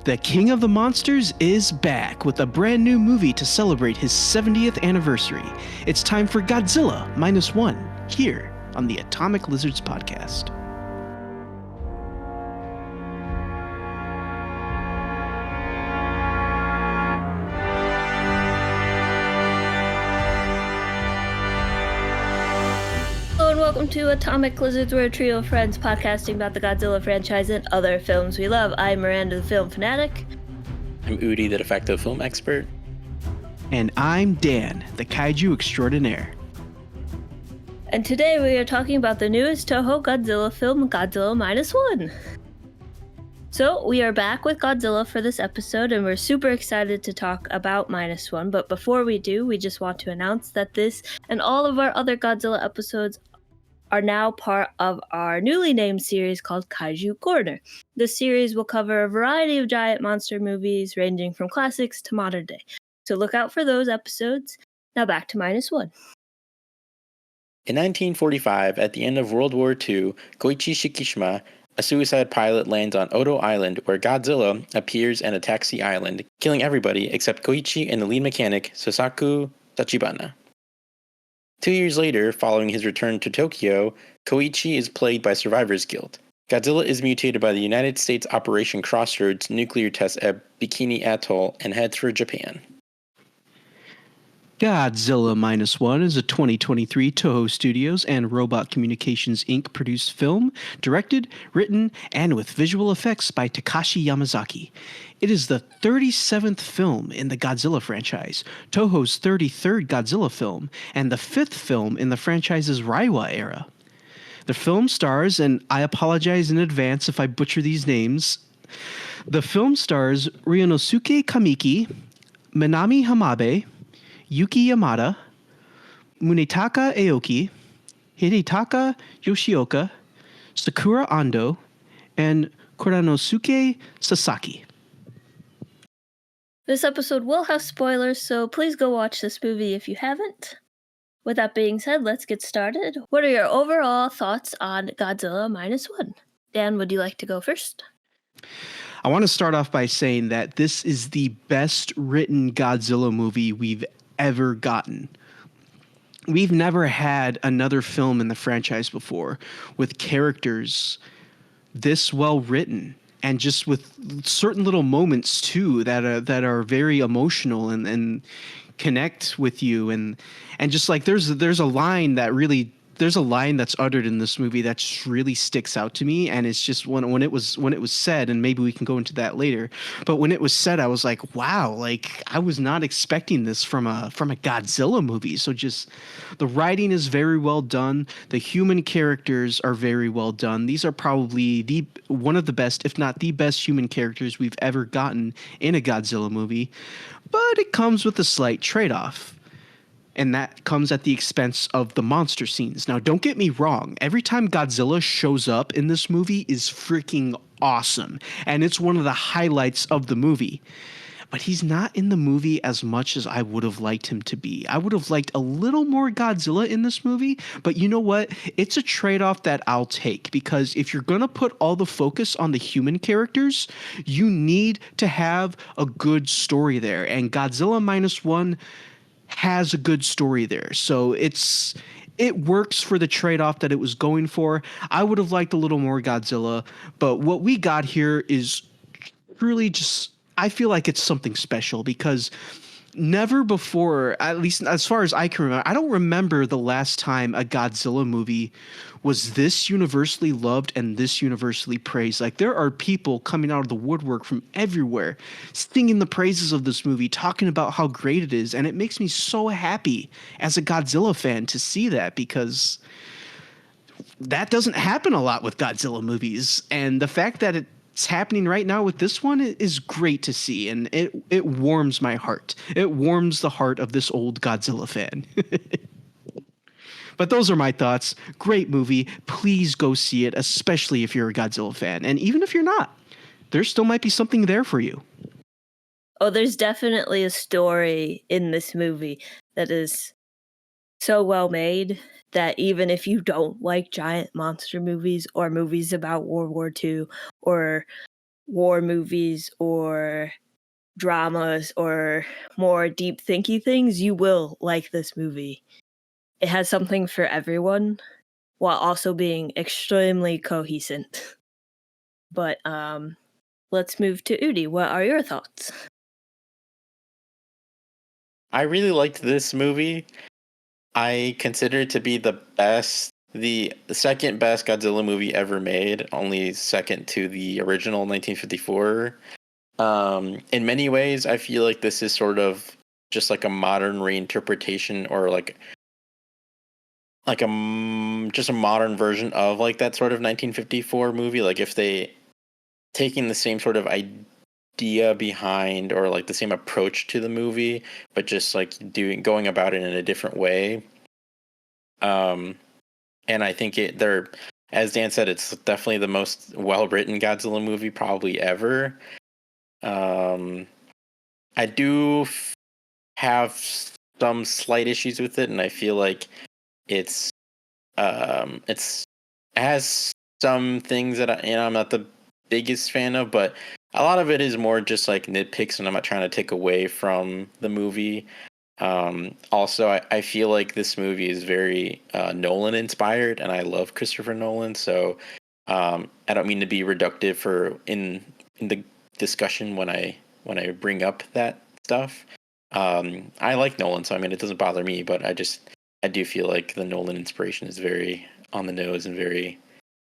The King of the Monsters is back with a brand new movie to celebrate his 70th anniversary. It's time for Godzilla Minus One, here on the Atomic Lizards podcast. Welcome to Atomic Lizards. We're a trio of friends podcasting about the Godzilla franchise and other films we love. I'm Miranda, the film fanatic. I'm Udi, the de facto film expert. And I'm Dan, the Kaiju extraordinaire. And today we are talking about the newest Toho Godzilla film, Godzilla Minus One. So we are back with Godzilla for this episode, and we're super excited to talk about Minus One. But before we do, we just want to announce that this and all of our other Godzilla episodes are now part of our newly named series called Kaiju Korner. This series will cover a variety of giant monster movies ranging from classics to modern day. So look out for those episodes. Now back to Minus One. In 1945, at the end of World War II, Koichi Shikishima, a suicide pilot, lands on Odo Island, where Godzilla appears and attacks the island, killing everybody except Koichi and the lead mechanic, Sosaku Tachibana. 2 years later, following his return to Tokyo, Koichi is plagued by survivor's guilt. Godzilla is mutated by the United States Operation Crossroads nuclear test at Bikini Atoll and heads for Japan. Godzilla Minus One is a 2023 Toho Studios and Robot Communications Inc. produced film, directed, written, and with visual effects by Takashi Yamazaki. It is the 37th film in the Godzilla franchise, Toho's 33rd Godzilla film, and the 5th film in the franchise's Reiwa era. The film stars, and I apologize in advance if I butcher these names, the film stars Ryunosuke Kamiki, Minami Hamabe, Yuki Yamada, Munetaka Aoki, Hidetaka Yoshioka, Sakura Ando, and Kuranosuke Sasaki. This episode will have spoilers, so please go watch this movie if you haven't. With that being said, let's get started. What are your overall thoughts on Godzilla Minus One? Dan, would you like to go first? I want to start off by saying that this is the best written Godzilla movie we've ever gotten. We've never had another film in the franchise before with characters this well written, and just with certain little moments too that are very emotional and connect with you, and just like there's a line that's uttered in this movie that just really sticks out to me, and it's just when it was said, and maybe we can go into that later, but when it was said, I was like, wow, like I was not expecting this from a Godzilla movie. So just the writing is very well done, the human characters are very well done. These are probably one of the best, if not the best, human characters we've ever gotten in a Godzilla movie, but it comes with a slight trade-off. And that comes at the expense of the monster scenes. Now, don't get me wrong. Every time Godzilla shows up in this movie is freaking awesome. And it's one of the highlights of the movie. But he's not in the movie as much as I would have liked him to be. I would have liked a little more Godzilla in this movie. But you know what? It's a trade-off that I'll take. Because if you're going to put all the focus on the human characters, you need to have a good story there. And Godzilla Minus One has a good story there. So it works for the trade-off that it was going for. I would have liked a little more Godzilla, but what we got here is truly just, I feel like it's something special, because never before, at least as far as I can remember, I don't remember the last time a Godzilla movie was this universally loved and this universally praised. Like, there are people coming out of the woodwork from everywhere singing the praises of this movie, talking about how great it is, and it makes me so happy as a Godzilla fan to see that, because that doesn't happen a lot with Godzilla movies, and the fact that it's happening right now with this one is great to see, and it warms my heart. It warms the heart of this old Godzilla fan. But those are my thoughts. Great movie. Please go see it, especially if you're a Godzilla fan. And even if you're not, there still might be something there for you. Oh, there's definitely a story in this movie that is so well made that even if you don't like giant monster movies or movies about World War II or war movies or dramas or more deep thinky things, you will like this movie. It has something for everyone while also being extremely cohesive. But let's move to Udi. What are your thoughts? I really liked this movie. I consider it to be the second best Godzilla movie ever made, only second to the original 1954. In many ways, I feel like this is sort of just like a modern reinterpretation, or just a modern version of like that sort of 1954 movie. Like if they taking the same sort of idea behind, or like the same approach to the movie, but just like going about it in a different way. And I think they're, as Dan said, it's definitely the most well-written Godzilla movie probably ever. I do have some slight issues with it, and I feel like it's it has some things that I'm not the biggest fan of, but a lot of it is more just like nitpicks, and I'm not trying to take away from the movie. Also, I feel like this movie is very Nolan inspired, and I love Christopher Nolan. So I don't mean to be reductive in the discussion when I bring up that stuff. I like Nolan, so I mean it doesn't bother me, but I do feel like the Nolan inspiration is very on the nose and very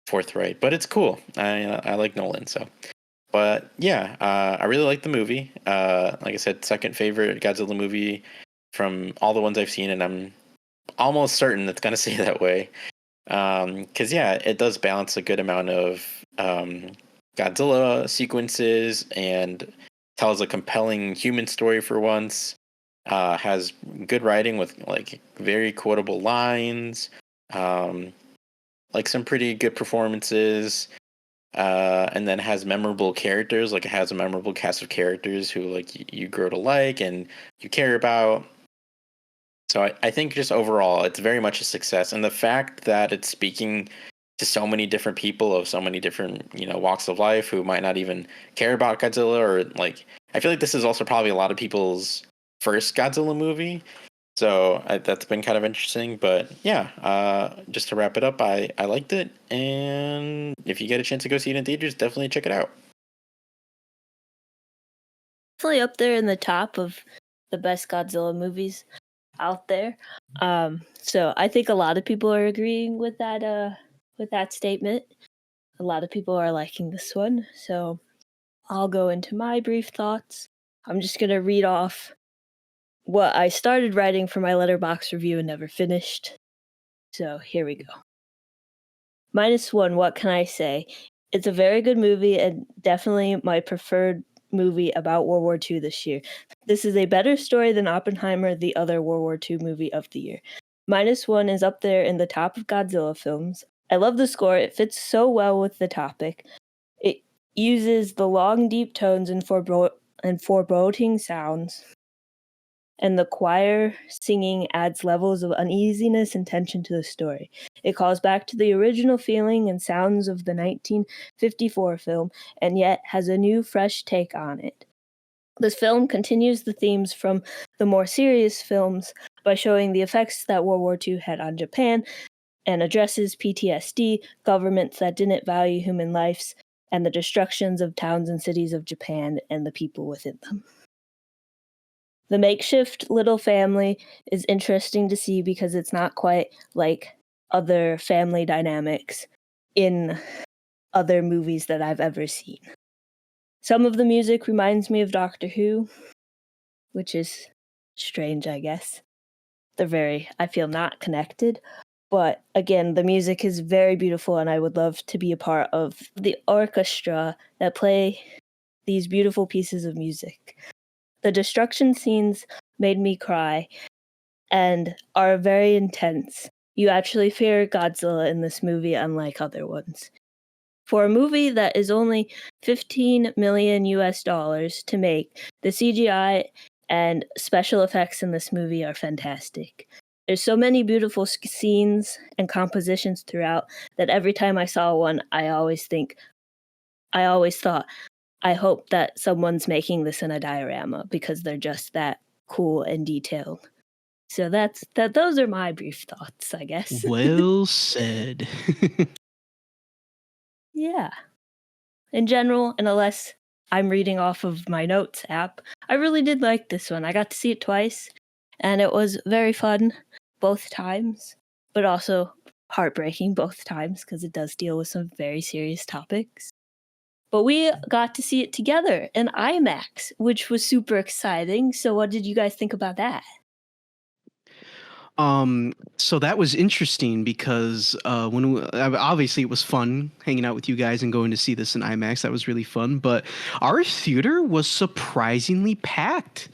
forthright. But it's cool. I like Nolan, so. But yeah, I really like the movie. Like I said, second favorite Godzilla movie from all the ones I've seen, and I'm almost certain it's gonna stay that way. Because yeah, it does balance a good amount of Godzilla sequences and tells a compelling human story for once. Has good writing with like very quotable lines, like some pretty good performances. And then has memorable characters. Like it has a memorable cast of characters who like you grow to like and you care about. So I think just overall, it's very much a success. And the fact that it's speaking to so many different people of so many different, walks of life who might not even care about Godzilla, or like, I feel like this is also probably a lot of people's first Godzilla movie. So that's been kind of interesting. But yeah, just to wrap it up, I liked it. And if you get a chance to go see it in theaters, definitely check it out. Definitely up there in the top of the best Godzilla movies out there. So I think a lot of people are agreeing with that statement. A lot of people are liking this one. So I'll go into my brief thoughts. I'm just gonna read off what I started writing for my Letterboxd review and never finished. So here we go. -1, what can I say? It's a very good movie and definitely my preferred movie about World War II this year. This is a better story than Oppenheimer, the other World War II movie of the year. -1 is up there in the top of Godzilla films. I love the score. It fits so well with the topic. It uses the long, deep tones and foreboding sounds, and the choir singing adds levels of uneasiness and tension to the story. It calls back to the original feeling and sounds of the 1954 film, and yet has a new, fresh take on it. This film continues the themes from the more serious films by showing the effects that World War II had on Japan, and addresses PTSD, governments that didn't value human lives, and the destructions of towns and cities of Japan and the people within them. The makeshift little family is interesting to see because it's not quite like other family dynamics in other movies that I've ever seen. Some of the music reminds me of Doctor Who, which is strange, I guess. I feel not connected. But again, the music is very beautiful, and I would love to be a part of the orchestra that play these beautiful pieces of music. The destruction scenes made me cry and are very intense. You actually fear Godzilla in this movie, unlike other ones. For a movie that is only $15 million to make, the CGI and special effects in this movie are fantastic. There's so many beautiful scenes and compositions throughout that every time I saw one, I always thought, I hope that someone's making this in a diorama because they're just that cool and detailed. So those are my brief thoughts, I guess. Well said. Yeah. In general, and unless I'm reading off of my notes app, I really did like this one. I got to see it twice, and it was very fun both times, but also heartbreaking both times because it does deal with some very serious topics. But we got to see it together in IMAX, which was super exciting. So what did you guys think about that? So that was interesting because obviously it was fun hanging out with you guys and going to see this in IMAX. That was really fun. But our theater was surprisingly packed.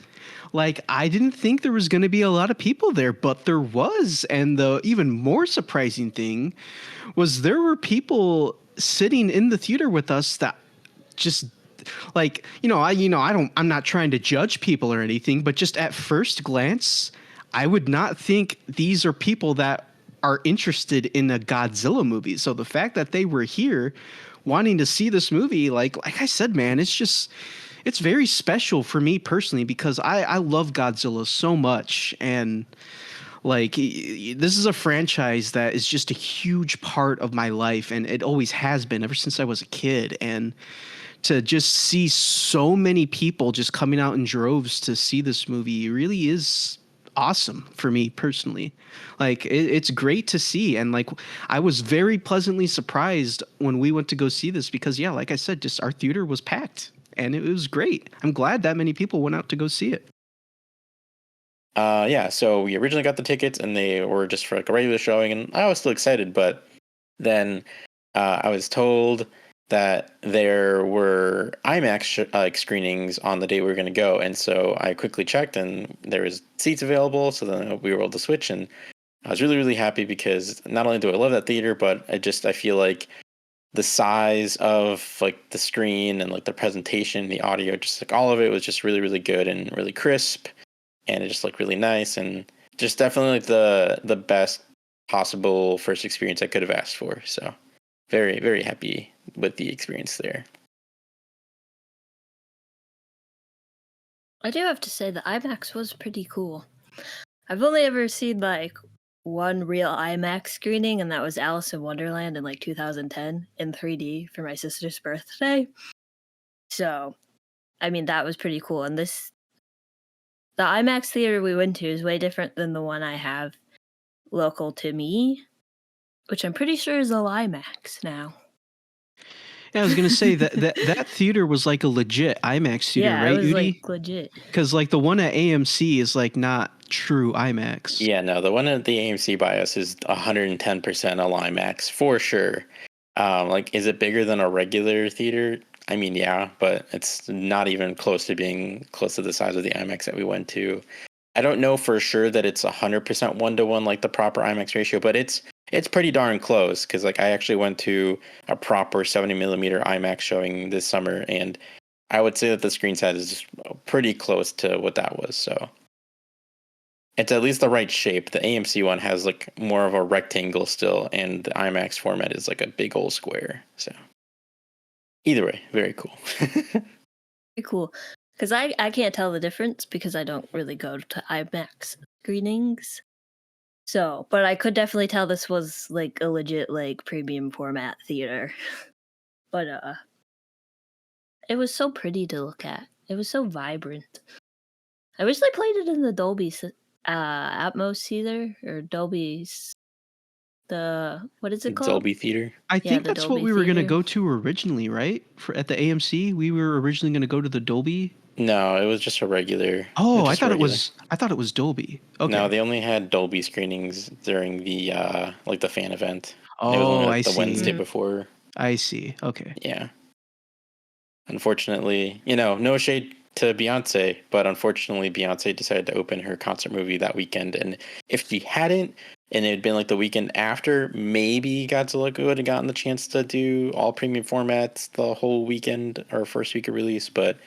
Like, I didn't think there was going to be a lot of people there, but there was. And the even more surprising thing was there were people sitting in the theater with us that just like, I'm not trying to judge people or anything, but just at first glance, I would not think these are people that are interested in a Godzilla movie. So the fact that they were here wanting to see this movie, like I said, man, it's very special for me personally because I love Godzilla so much. And like, this is a franchise that is just a huge part of my life. And it always has been ever since I was a kid. And to just see so many people just coming out in droves to see this movie really is awesome for me personally. Like, it's great to see. And like, I was very pleasantly surprised when we went to go see this because, yeah, like I said, just our theater was packed and it was great. I'm glad that many people went out to go see it. Yeah, so we originally got the tickets and they were just for like a regular showing, and I was still excited, but then I was told that there were IMAX screenings on the day we were going to go, and so I quickly checked and there was seats available, so then we were able to switch, and I was really, really happy because not only do I love that theater, but I feel like the size of like the screen and like the presentation, the audio, just like all of it was just really, really good and really crisp, and it just looked really nice, and just definitely like the best possible first experience I could have asked for. So very, very happy with the experience there. I do have to say the IMAX was pretty cool. I've only ever seen like one real IMAX screening, and that was Alice in Wonderland in like 2010 in 3D for my sister's birthday. So, I mean, that was pretty cool. And the IMAX theater we went to is way different than the one I have local to me, which I'm pretty sure is a IMAX now. Yeah, I was gonna say that theater was like a legit IMAX theater, Yeah, right, it was Udi? like legit. Because like the one at AMC is like not true IMAX. Yeah, no, the one at the AMC by us is 110% a IMAX for sure. Like, is it bigger than a regular theater? I mean, yeah, but it's not even close to being close to the size of the IMAX that we went to. I don't know for sure that it's 100% 1-to-1 like the proper IMAX ratio, but it's pretty darn close because like I actually went to a proper 70mm IMAX showing this summer, and I would say that the screen size is pretty close to what that was. So it's at least the right shape. The AMC one has like more of a rectangle still, and the IMAX format is like a big old square. So either way, very cool. Very cool. Because I can't tell the difference because I don't really go to IMAX screenings. So, but I could definitely tell this was like a legit like premium format theater. But it was so pretty to look at. It was so vibrant. I wish they played it in the Dolby Atmos theater or Dolby's what is it called? Dolby Theater. I think the that's what Dolby we were going to Theater. go to originally, right? At the AMC, we were originally going to go to the Dolby. No, it was just a regular. Oh, I just thought regular. I thought it was Dolby. Okay. No, they only had Dolby screenings during the like the fan event. Oh, it was only, like, I the see. Wednesday before. I see. Okay. Yeah. Unfortunately, no shade to Beyonce, but unfortunately Beyonce decided to open her concert movie that weekend, and if she hadn't, and it had been like the weekend after, maybe Godzilla would have gotten the chance to do all premium formats the whole weekend or first week of release, but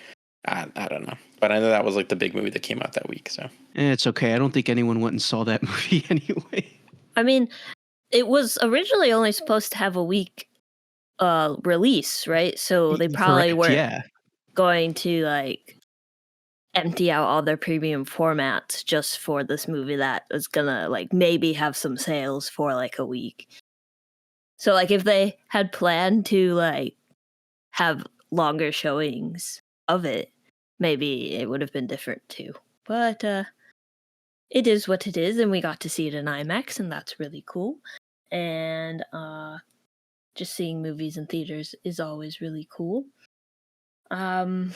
I don't know. But I know that was like the big movie that came out that week, so. It's okay. I don't think anyone went and saw that movie anyway. I mean, it was originally only supposed to have a week release, right? So they probably Correct, weren't yeah. going to like empty out all their premium formats just for this movie that is gonna like maybe have some sales for like a week. So like if they had planned to like have longer showings of it, maybe it would have been different too. But it is what it is, and we got to see it in IMAX, and that's really cool. And just seeing movies in theaters is always really cool. But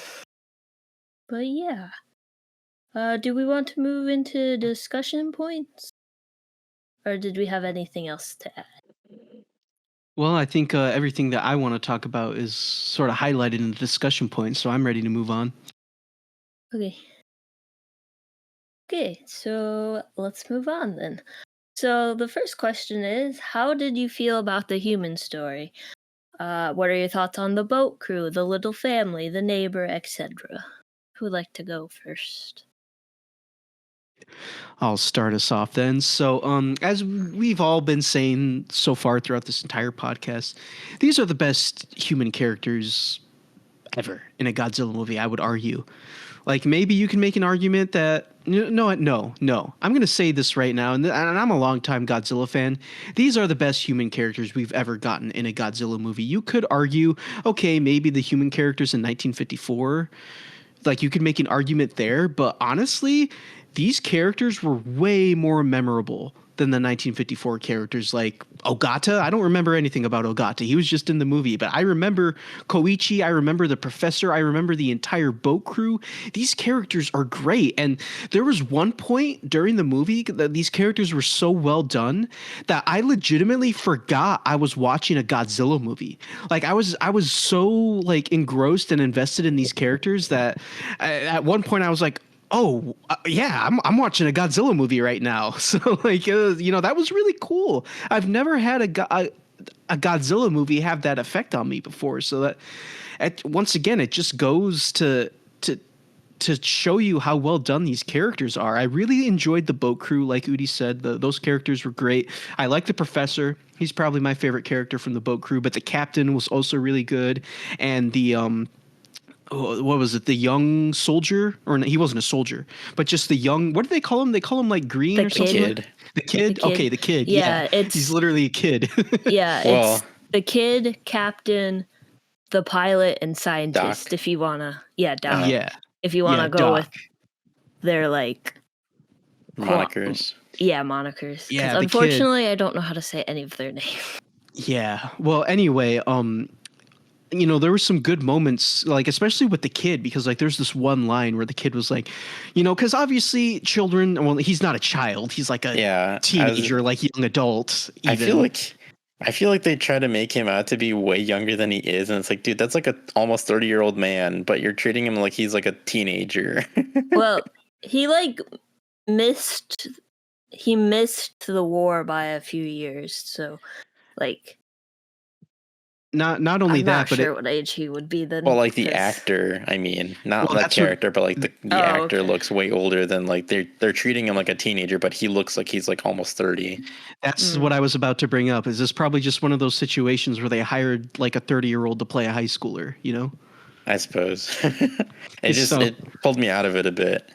yeah. Do we want to move into discussion points? Or did we have anything else to add? Well, I think everything that I want to talk about is sort of highlighted in the discussion points, so I'm ready to move on. Okay. Okay, so let's move on then. So the first question is, how did you feel about the human story? What are your thoughts on the boat crew, the little family, the neighbor, etc.? Who would like to go first? I'll start us off then. So, as we've all been saying so far throughout this entire podcast, these are the best human characters ever in a Godzilla movie, I would argue. Like, maybe you can make an argument that no. I'm going to say this right now, and I'm a longtime Godzilla fan. These are the best human characters we've ever gotten in a Godzilla movie. You could argue, okay, maybe the human characters in 1954, like you could make an argument there, but honestly, these characters were way more memorable than the 1954 characters like Ogata. I don't remember anything about Ogata. He was just in the movie, but I remember Koichi. I remember the professor. I remember the entire boat crew. These characters are great. And there was one point during the movie that these characters were so well done that I legitimately forgot I was watching a Godzilla movie. Like I was so like engrossed and invested in these characters that at one point I was like, oh, yeah, I'm watching a Godzilla movie right now. So like, that was really cool. I've never had a Godzilla movie have that effect on me before. So that once again, it just goes to show you how well done these characters are. I really enjoyed the boat crew. Like Udi said, those characters were great. I like the professor. He's probably my favorite character from the boat crew, but the captain was also really good. And the, what was it? The young soldier, or no, he wasn't a soldier, but just the young. What do they call him? They call him like Green The or something. Kid. The kid. Okay, the kid. Yeah, he's literally a kid. Yeah, Well, it's the kid, captain, the pilot, and scientist. Doc. If you wanna, Doc. Yeah. If you wanna go Doc. with their like monikers. monikers. Yeah, 'Cause the unfortunately, I don't know how to say any of their names. Yeah. Well, anyway, there were some good moments, like especially with the kid, because like there's this one line where the kid was like, because obviously children. Well, he's not a child; he's like a teenager, like young adult. Even. I feel like they try to make him out to be way younger than he is, and it's like, dude, that's like a almost 30-year-old man, but you're treating him like he's like a teenager. Well, he like missed the war by a few years, so like. Not only I'm that, not but sure what age he would be then. Well, like the actor, I mean, not that character, but like the actor looks way older than like they're treating him like a teenager, but he looks like he's like almost 30. That's what I was about to bring up. Is this probably just one of those situations where they hired like a 30-year-old to play a high schooler? I suppose it pulled me out of it a bit.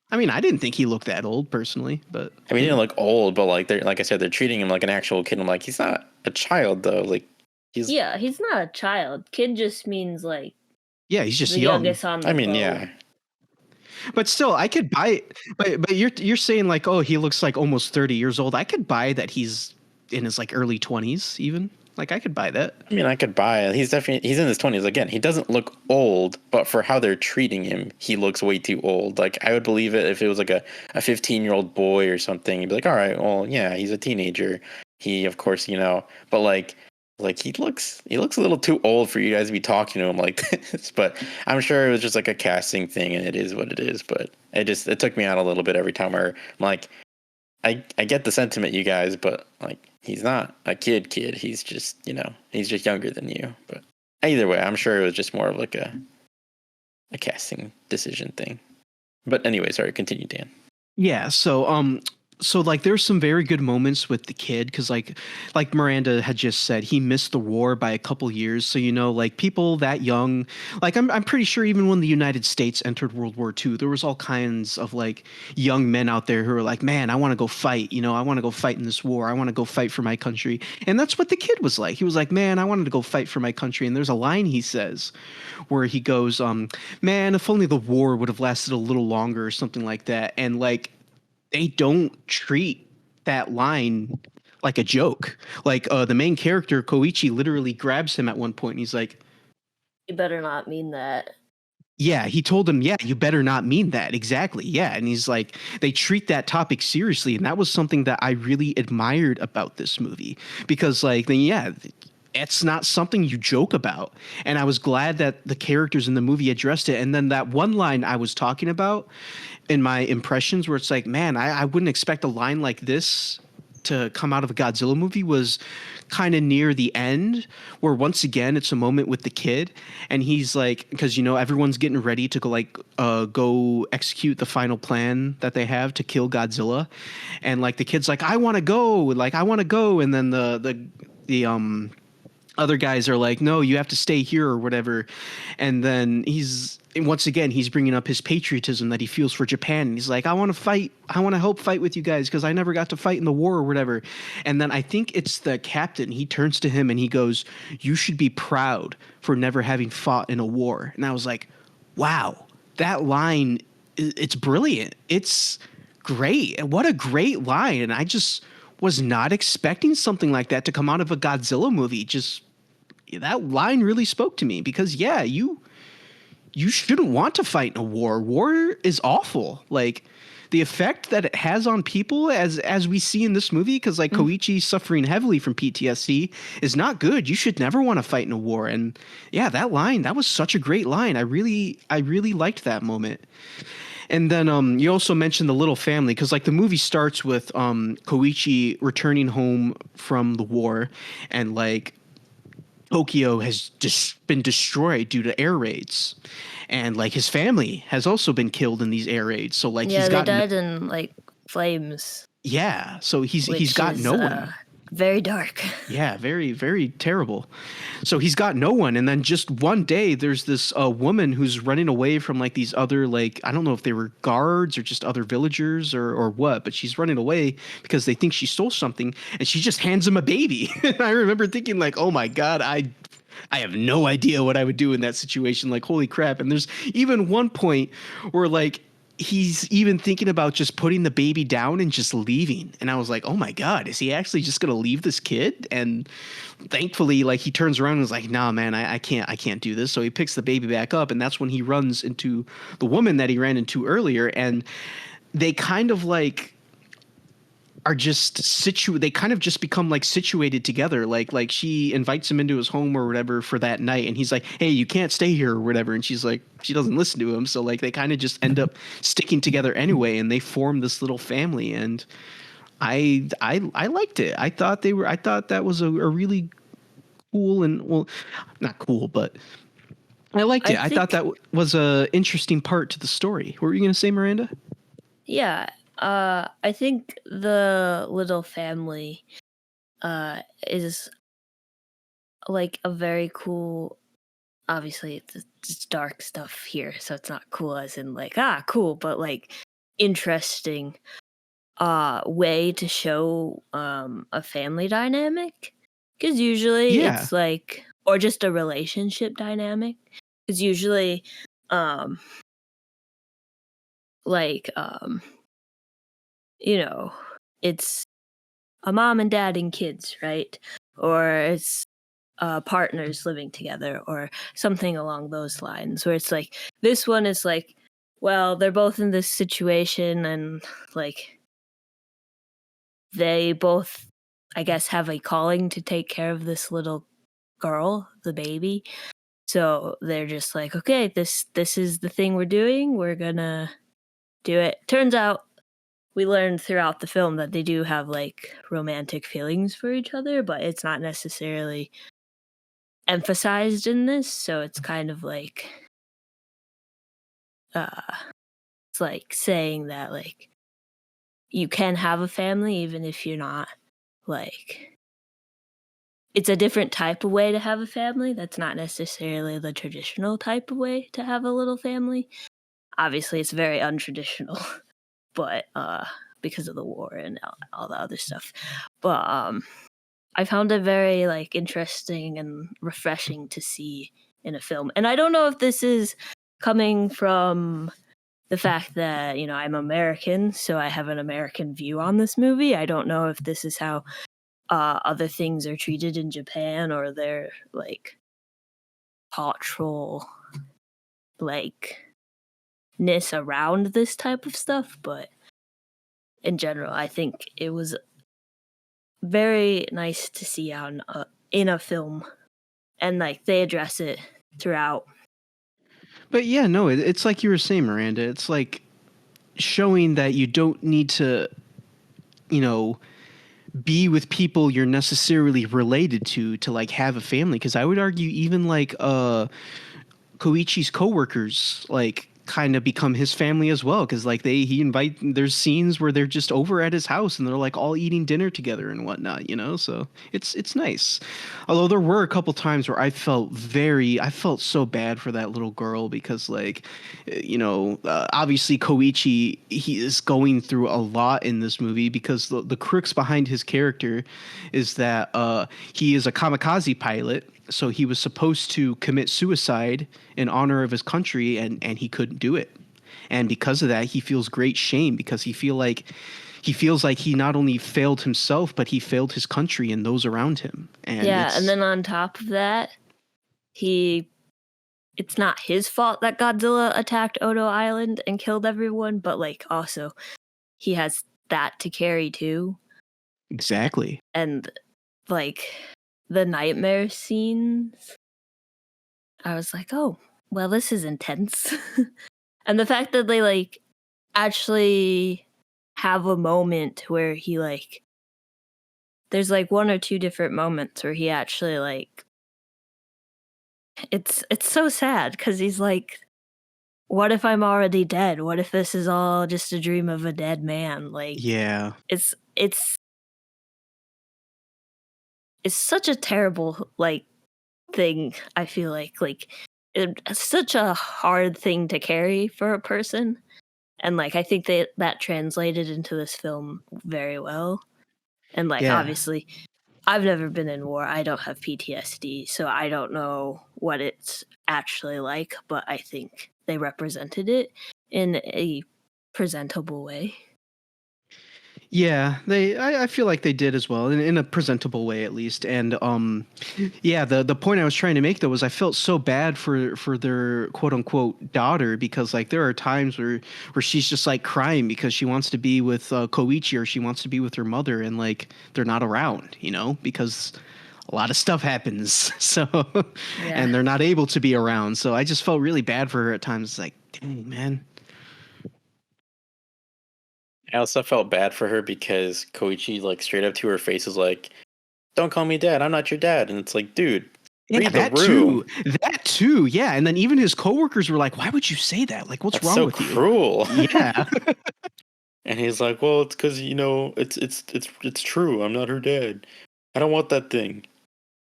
I mean, I didn't think he looked that old personally, but I mean, he didn't look old, but like I said, they're treating him like an actual kid. I'm like, he's not a child though. Like. He's not a child. Kid just means like he's just the young. youngest on the boat. Yeah. But still, I could buy it. But you're saying like, oh, he looks like almost 30 years old. I could buy that he's in his like early 20s even. Like I could buy that. I mean, I could buy it. He's in his 20s. Again, he doesn't look old, but for how they're treating him, he looks way too old. Like I would believe it if it was like a 15-year-old boy or something. You'd be like, all right, well, yeah, he's a teenager. He, of course, but like he looks a little too old for you guys to be talking to him like this. But I'm sure it was just like a casting thing, and it is what it is. But it took me out a little bit every time. Where I'm like, I get the sentiment, you guys, but like he's not a kid. He's just he's just younger than you. But either way, I'm sure it was just more of like a casting decision thing. But anyway, sorry, continue, Dan. Yeah. So so like there's some very good moments with the kid because like Miranda had just said, he missed the war by a couple years. So like people that young, like I'm pretty sure even when the United States entered World War II, there was all kinds of like young men out there who were like, man, I want to go fight. I want to go fight in this war. I want to go fight for my country. And that's what the kid was like. He was like, man, I wanted to go fight for my country. And there's a line he says where he goes, man, if only the war would have lasted a little longer or something like that. And like they don't treat that line like a joke. Like the main character Koichi literally grabs him at one point and he's like, You better not mean that. yeah, he told him, yeah, you better not mean that. Exactly. Yeah. And he's like, they treat that topic seriously. And that was something that I really admired about this movie because like, yeah, it's not something you joke about. And I was glad that the characters in the movie addressed it. And then that one line I was talking about in my impressions where it's like, man, I wouldn't expect a line like this to come out of a Godzilla movie was kind of near the end where once again it's a moment with the kid and he's like, because everyone's getting ready to go execute the final plan that they have to kill Godzilla, and like the kid's like, I want to go, and then the other guys are like, no, you have to stay here or whatever. And then once again, he's bringing up his patriotism that he feels for Japan. And he's like, I want to fight. I want to help fight with you guys because I never got to fight in the war or whatever. And then I think it's the captain. He turns to him and he goes, you should be proud for never having fought in a war. And I was like, wow, that line, it's brilliant. It's great. And what a great line. And I just was not expecting something like that to come out of a Godzilla movie. Just that line really spoke to me because yeah, you shouldn't want to fight in a war. War is awful. Like the effect that it has on people as we see in this movie, because like Koichi suffering heavily from PTSD is not good. You should never want to fight in a war. And yeah, that line, that was such a great line. I really liked that moment. And then you also mentioned the little family because like the movie starts with Koichi returning home from the war and like Tokyo has just been destroyed due to air raids. And like his family has also been killed in these air raids. So like they died in like flames. Yeah, so he's got no one. Very dark. Yeah, very, very terrible. So he's got no one. And then just one day, there's this woman who's running away from like these other, like, I don't know if they were guards or just other villagers or what, but she's running away because they think she stole something and she just hands him a baby. And I remember thinking like, oh my God, I have no idea what I would do in that situation. Like, holy crap. And there's even one point where like, he's even thinking about just putting the baby down and just leaving. And I was like, oh my God, is he actually just going to leave this kid? And thankfully, like he turns around and is like, nah, man, I can't do this. So he picks the baby back up. And that's when he runs into the woman that he ran into earlier. And they kind of like are just they kind of just become like situated together. Like she invites him into his home or whatever for that night. And he's like, hey, you can't stay here or whatever. And she's like, she doesn't listen to him. So like they kind of just end up sticking together anyway. And they form this little family. And I liked it. I thought that was a really cool and well, not cool, but I liked it. I thought that was a interesting part to the story. What were you going to say, Miranda? Yeah. I think the little family is like a very cool, obviously it's dark stuff here, so it's not cool as in like, cool, but like interesting way to show a family dynamic. Because usually it's like, or just a relationship dynamic. Because usually it's a mom and dad and kids, right? Or it's partners living together or something along those lines, where it's like, this one is like, well, they're both in this situation and like they both, I guess, have a calling to take care of this little girl, the baby. So they're just like, okay, this is the thing we're doing. We're gonna do it. Turns out we learned throughout the film that they do have like romantic feelings for each other, but it's not necessarily emphasized in this. So it's kind of like, it's like saying that like you can have a family even if you're not like it's a different type of way to have a family. That's not necessarily the traditional type of way to have a little family. Obviously, it's very untraditional, but because of the war and all the other stuff. But I found it very like interesting and refreshing to see in a film. And I don't know if this is coming from the fact that, you know, I'm American, so I have an American view on this movie. I don't know if this is how other things are treated in Japan or their like cultural like ness around this type of stuff, but in general, I think it was very nice to see on in a film, and like they address it throughout. But yeah, no, it's like you were saying, Miranda. It's like showing that you don't need to, you know, be with people you're necessarily related to like have a family. Because I would argue even like Koichi's coworkers like kind of become his family as well, because like there's scenes where they're just over at his house and they're like all eating dinner together and whatnot, you know. So it's nice. Although there were a couple times where I felt so bad for that little girl, because like, you know, obviously Koichi, he is going through a lot in this movie, because the crux behind his character is that he is a kamikaze pilot. So he was supposed to commit suicide in honor of his country, and he couldn't do it. And because of that, he feels great shame, because he feels like he not only failed himself, but he failed his country and those around him. And And then on top of that, it's not his fault that Godzilla attacked Odo Island and killed everyone, but like also he has that to carry too. Exactly. And like the nightmare scenes, I was like, oh, well, this is intense. And the fact that they like actually have a moment where he like, there's like one or two different moments where he actually like, it's so sad because he's like, what if I'm already dead? What if this is all just a dream of a dead man? Like, Yeah. it's such a terrible like thing. I feel like it's such a hard thing to carry for a person, and like I think that translated into this film very well. And like Yeah. obviously I've never been in war. I don't have PTSD, so I don't know what it's actually like, but I think they represented it in a presentable way. Yeah, I feel like they did as well, in a presentable way at least. And yeah, the point I was trying to make though was I felt so bad for their quote unquote daughter, because like there are times where she's just like crying because she wants to be with Koichi, or she wants to be with her mother, and like they're not around, you know, because a lot of stuff happens. So and they're not able to be around. So I just felt really bad for her at times. It's like, dang, man. I also felt bad for her because Koichi, like, straight up to her face is like, "Don't call me dad. I'm not your dad." And it's like, dude, read the room. That too. Yeah. And then even his coworkers were like, why would you say that? Like, what's That's wrong so with cruel. you? Yeah. And he's like, "Well, it's because, you know, it's true. I'm not her dad. I don't want that thing."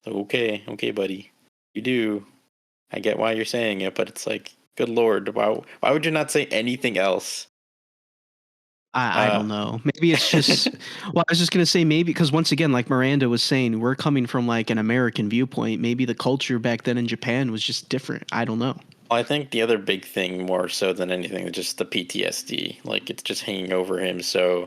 So, okay, buddy. You do. I get why you're saying it, but it's like, good lord, why would you not say anything else? I don't know. Maybe it's just, well, I was just going to say maybe because once again, like Miranda was saying, we're coming from like an American viewpoint. Maybe the culture back then in Japan was just different. I don't know. Well, I think the other big thing, more so than anything, is just the PTSD. Like, it's just hanging over him, so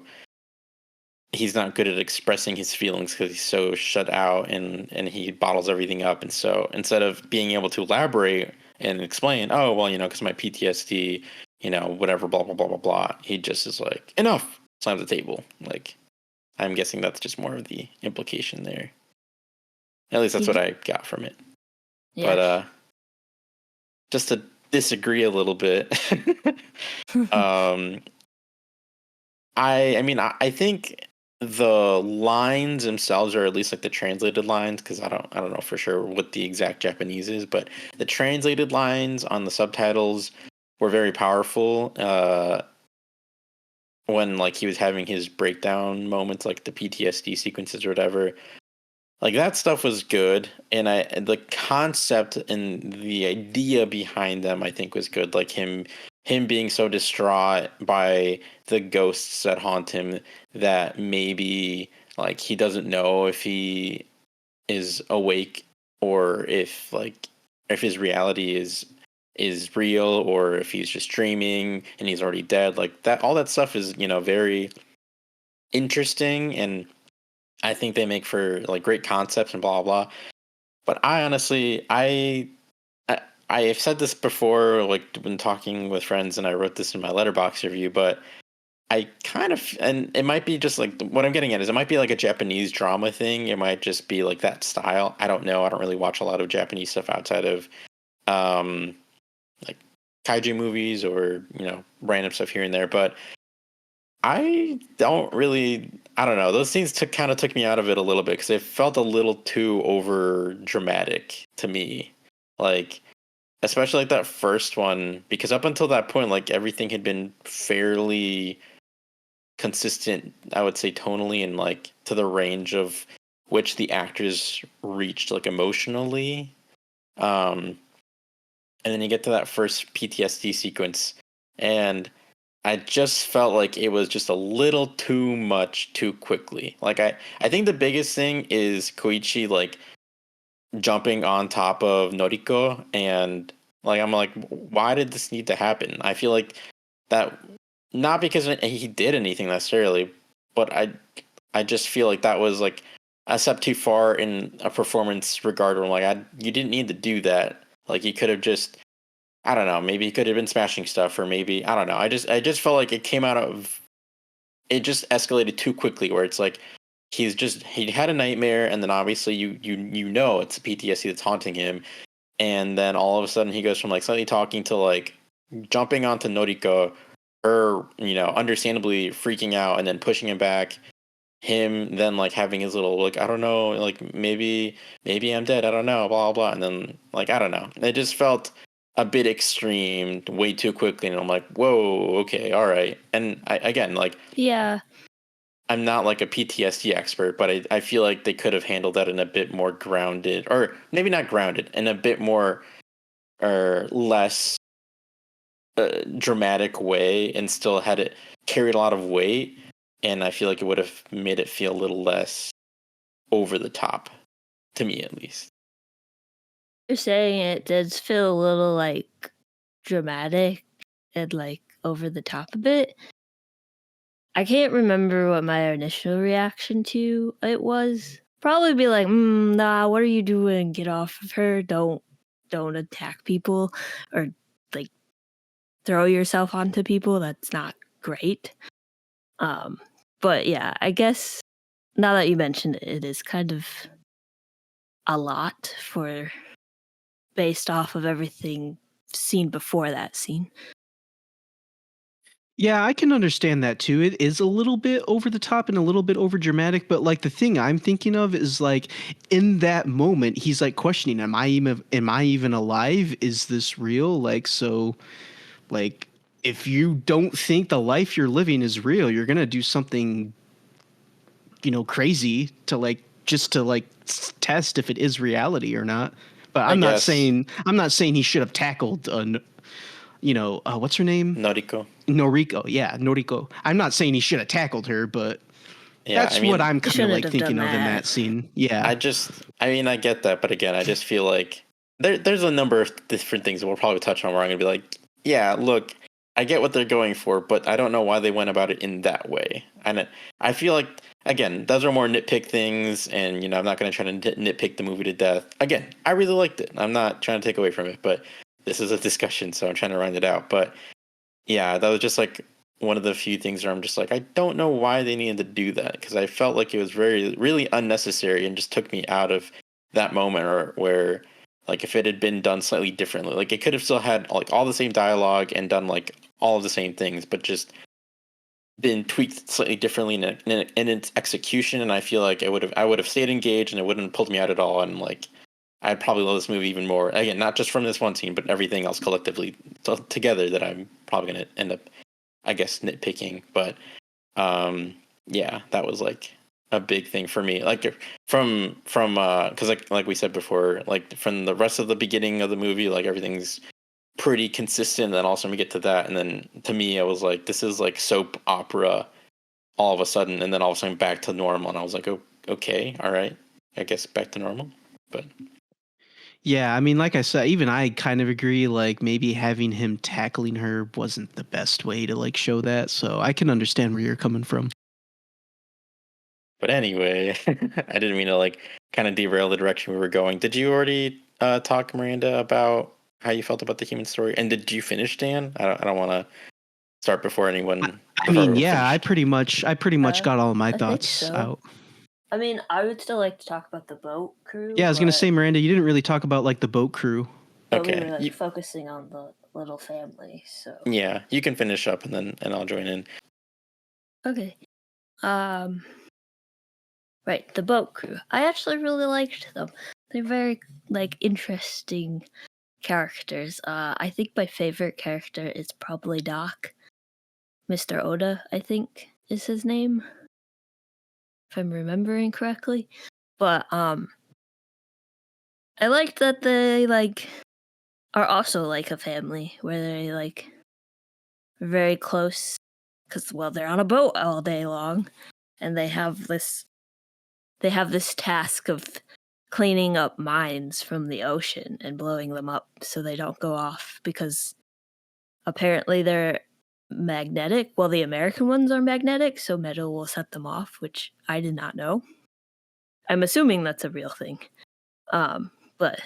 he's not good at expressing his feelings because he's so shut out, and he bottles everything up. And so instead of being able to elaborate and explain, oh, well, you know, because my PTSD, you know, whatever, blah, blah, blah, blah, blah, he just is like, enough, slams the table. Like, I'm guessing that's just more of the implication there. At least that's what I got from it. Yeah. But just to disagree a little bit, I think the lines themselves, or at least like the translated lines, because I don't know for sure what the exact Japanese is, but the translated lines on the subtitles were very powerful. when like he was having his breakdown moments, like the PTSD sequences or whatever. Like that stuff was good, and the concept and the idea behind them I think was good. Like him being so distraught by the ghosts that haunt him that maybe like he doesn't know if he is awake or if his reality is real or if he's just dreaming and he's already dead. Like that, all that stuff is, very interesting, and I think they make for like great concepts and blah blah. But I honestly, I have said this before, like when talking with friends, and I wrote this in my letterbox review. But I kind of, and it might be just like what I'm getting at is it might be like a Japanese drama thing. It might just be like that style. I don't know. I don't really watch a lot of Japanese stuff outside of, like kaiju movies or random stuff here and there. But I don't really. I don't know. Those scenes kind of took me out of it a little bit because it felt a little too over dramatic to me. Like, especially like that first one, because up until that point, like everything had been fairly consistent, I would say, tonally and like to the range of which the actors reached like emotionally. And then you get to that first PTSD sequence, and I just felt like it was just a little too much too quickly. Like I think the biggest thing is Koichi like jumping on top of Noriko, and like I'm like, why did this need to happen? I feel like that, not because he did anything necessarily, but I just feel like that was like a step too far in a performance regard where I'm like, you didn't need to do that. Like you could have just, I don't know, maybe he could have been smashing stuff, or maybe I don't know. I just felt like it just escalated too quickly, where it's like he had a nightmare, and then obviously you know it's PTSD that's haunting him, and then all of a sudden he goes from like suddenly talking to like jumping onto Noriko, her understandably freaking out and then pushing him back, him then like having his little like I don't know, like maybe I'm dead, I don't know, blah blah, and then like I don't know, it just felt a bit extreme way too quickly, and I'm like, whoa, okay, all right. And again, like, Yeah. I'm not like a PTSD expert, but I feel like they could have handled that in a bit more grounded, or maybe not grounded, in a bit more or less dramatic way, and still had it carried a lot of weight. And I feel like it would have made it feel a little less over the top, to me at least. You're saying it does feel a little like dramatic and like over the top a bit. I can't remember what my initial reaction to it was. Probably be like, nah, what are you doing? Get off of her. Don't attack people or like throw yourself onto people. That's not great. But yeah, I guess now that you mentioned it, it is kind of a lot for based off of everything seen before that scene. Yeah, I can understand that too. It is a little bit over the top and a little bit over dramatic, but like the thing I'm thinking of is like in that moment he's like questioning, am I even alive? Is this real? Like so like if you don't think the life you're living is real, you're going to do something crazy to like just to like test if it is reality or not. But I I'm not guess saying he should have tackled what's her name? Noriko. Noriko. Yeah, Noriko. I'm not saying he should have tackled her, but Yeah, that's I mean, what I'm kind of shouldn't like have thinking done of in that. that scene. Yeah. I get that, but again, I just feel like there's a number of different things that we'll probably touch on where I'm gonna be like, yeah, look, I get what they're going for, but I don't know why they went about it in that way. And I feel like, again, those are more nitpick things, and I'm not gonna try to nitpick the movie to death. Again, I really liked it. I'm not trying to take away from it, but this is a discussion, so I'm trying to round it out. But yeah, that was just like one of the few things where I'm just like, I don't know why they needed to do that, because I felt like it was really unnecessary and just took me out of that moment, or where like if it had been done slightly differently, like it could have still had like all the same dialogue and done like all of the same things, but just been tweaked slightly differently in its execution. And I feel like I would have stayed engaged, and it wouldn't have pulled me out at all. And like I'd probably love this movie even more. Again, not just from this one scene, but everything else collectively together that I'm probably gonna end up, I guess, nitpicking. But Yeah, that was like a big thing for me. Like from because like we said before, like from the rest of the beginning of the movie, like everything's pretty consistent. And then also we get to that, and then to me, I was like, this is like soap opera all of a sudden, and then all of a sudden back to normal, and I was like, oh, okay, all right, I guess back to normal. But Yeah, I mean, like I said, even I kind of agree. Like maybe having him tackling her wasn't the best way to like show that. So I can understand where you're coming from. anyway, I didn't mean to like kind of derail the direction we were going. Did you already talk, Miranda, about how you felt about the human story? And did you finish, Dan? I don't want to start before anyone. I mean, we're yeah, finished. I pretty much got all my I think thoughts so. out. I mean, I would still like to talk about the boat crew. Yeah, I was gonna but- say, Miranda, you didn't really talk about like the boat crew. But Okay, we were like you- focusing on the little family, so Yeah, you can finish up and I'll join in. okay. Right, the boat crew. I actually really liked them. They're very like interesting characters. I think my favorite character is probably Doc. Mr. Oda, I think, is his name. If I'm remembering correctly. But I liked that they like are also like a family where they like very close because well they're on a boat all day long and they have this task of cleaning up mines from the ocean and blowing them up so they don't go off because apparently they're magnetic. Well, the American ones are magnetic, so metal will set them off, which I did not know. I'm assuming that's a real thing. But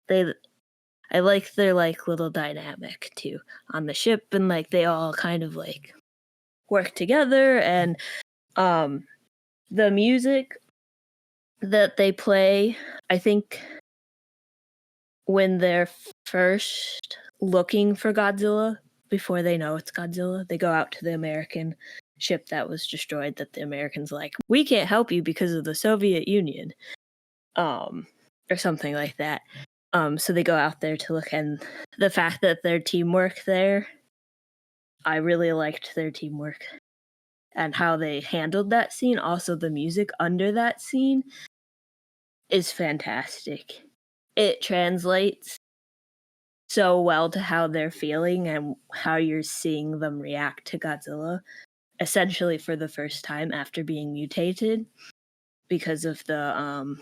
I like their like little dynamic too on the ship, and like they all kind of like work together, and the music that they play, I think when they're first looking for Godzilla before they know it's Godzilla, they go out to the American ship that was destroyed that the Americans like, we can't help you because of the Soviet Union. Or something like that. So they go out there to look, and the fact that their teamwork there, I really liked their teamwork and how they handled that scene. Also, the music under that scene is fantastic. It translates so well to how they're feeling and how you're seeing them react to Godzilla, essentially for the first time after being mutated because of the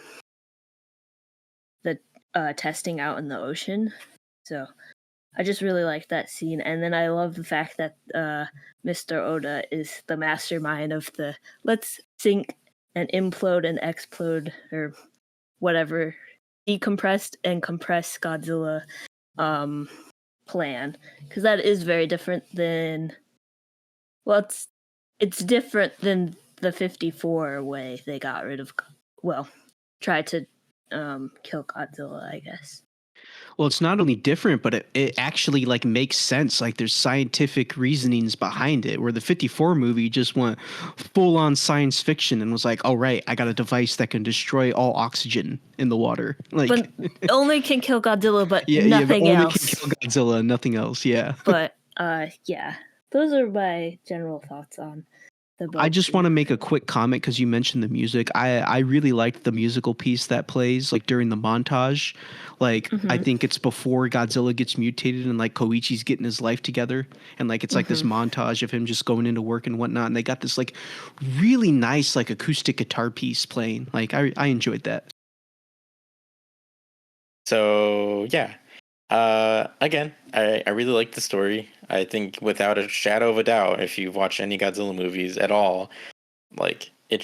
testing out in the ocean. So I just really like that scene. And then I love the fact that Mr. Oda is the mastermind of the let's sink and implode and explode or whatever, decompressed and compress Godzilla plan. Because that is very different than, well, it's different than the 54 way they got rid of, well, tried to kill Godzilla, I guess. Well, it's not only different, but it actually like makes sense. Like there's scientific reasonings behind it. Where the 54 movie just went full on science fiction and was like, "All right, I got a device that can destroy all oxygen in the water." Like, but only can kill Godzilla, but but nothing only else. can kill Godzilla, nothing else. Yeah. But yeah, those are my general thoughts on the boat. I just want to make a quick comment because you mentioned the music. I really liked the musical piece that plays like during the montage. Like I think it's before Godzilla gets mutated and like Koichi's getting his life together, and like it's like this montage of him just going into work and whatnot. And they got this like really nice like acoustic guitar piece playing. Like I enjoyed that. So yeah, again, I really like the story. I think without a shadow of a doubt, if you've watched any Godzilla movies at all, it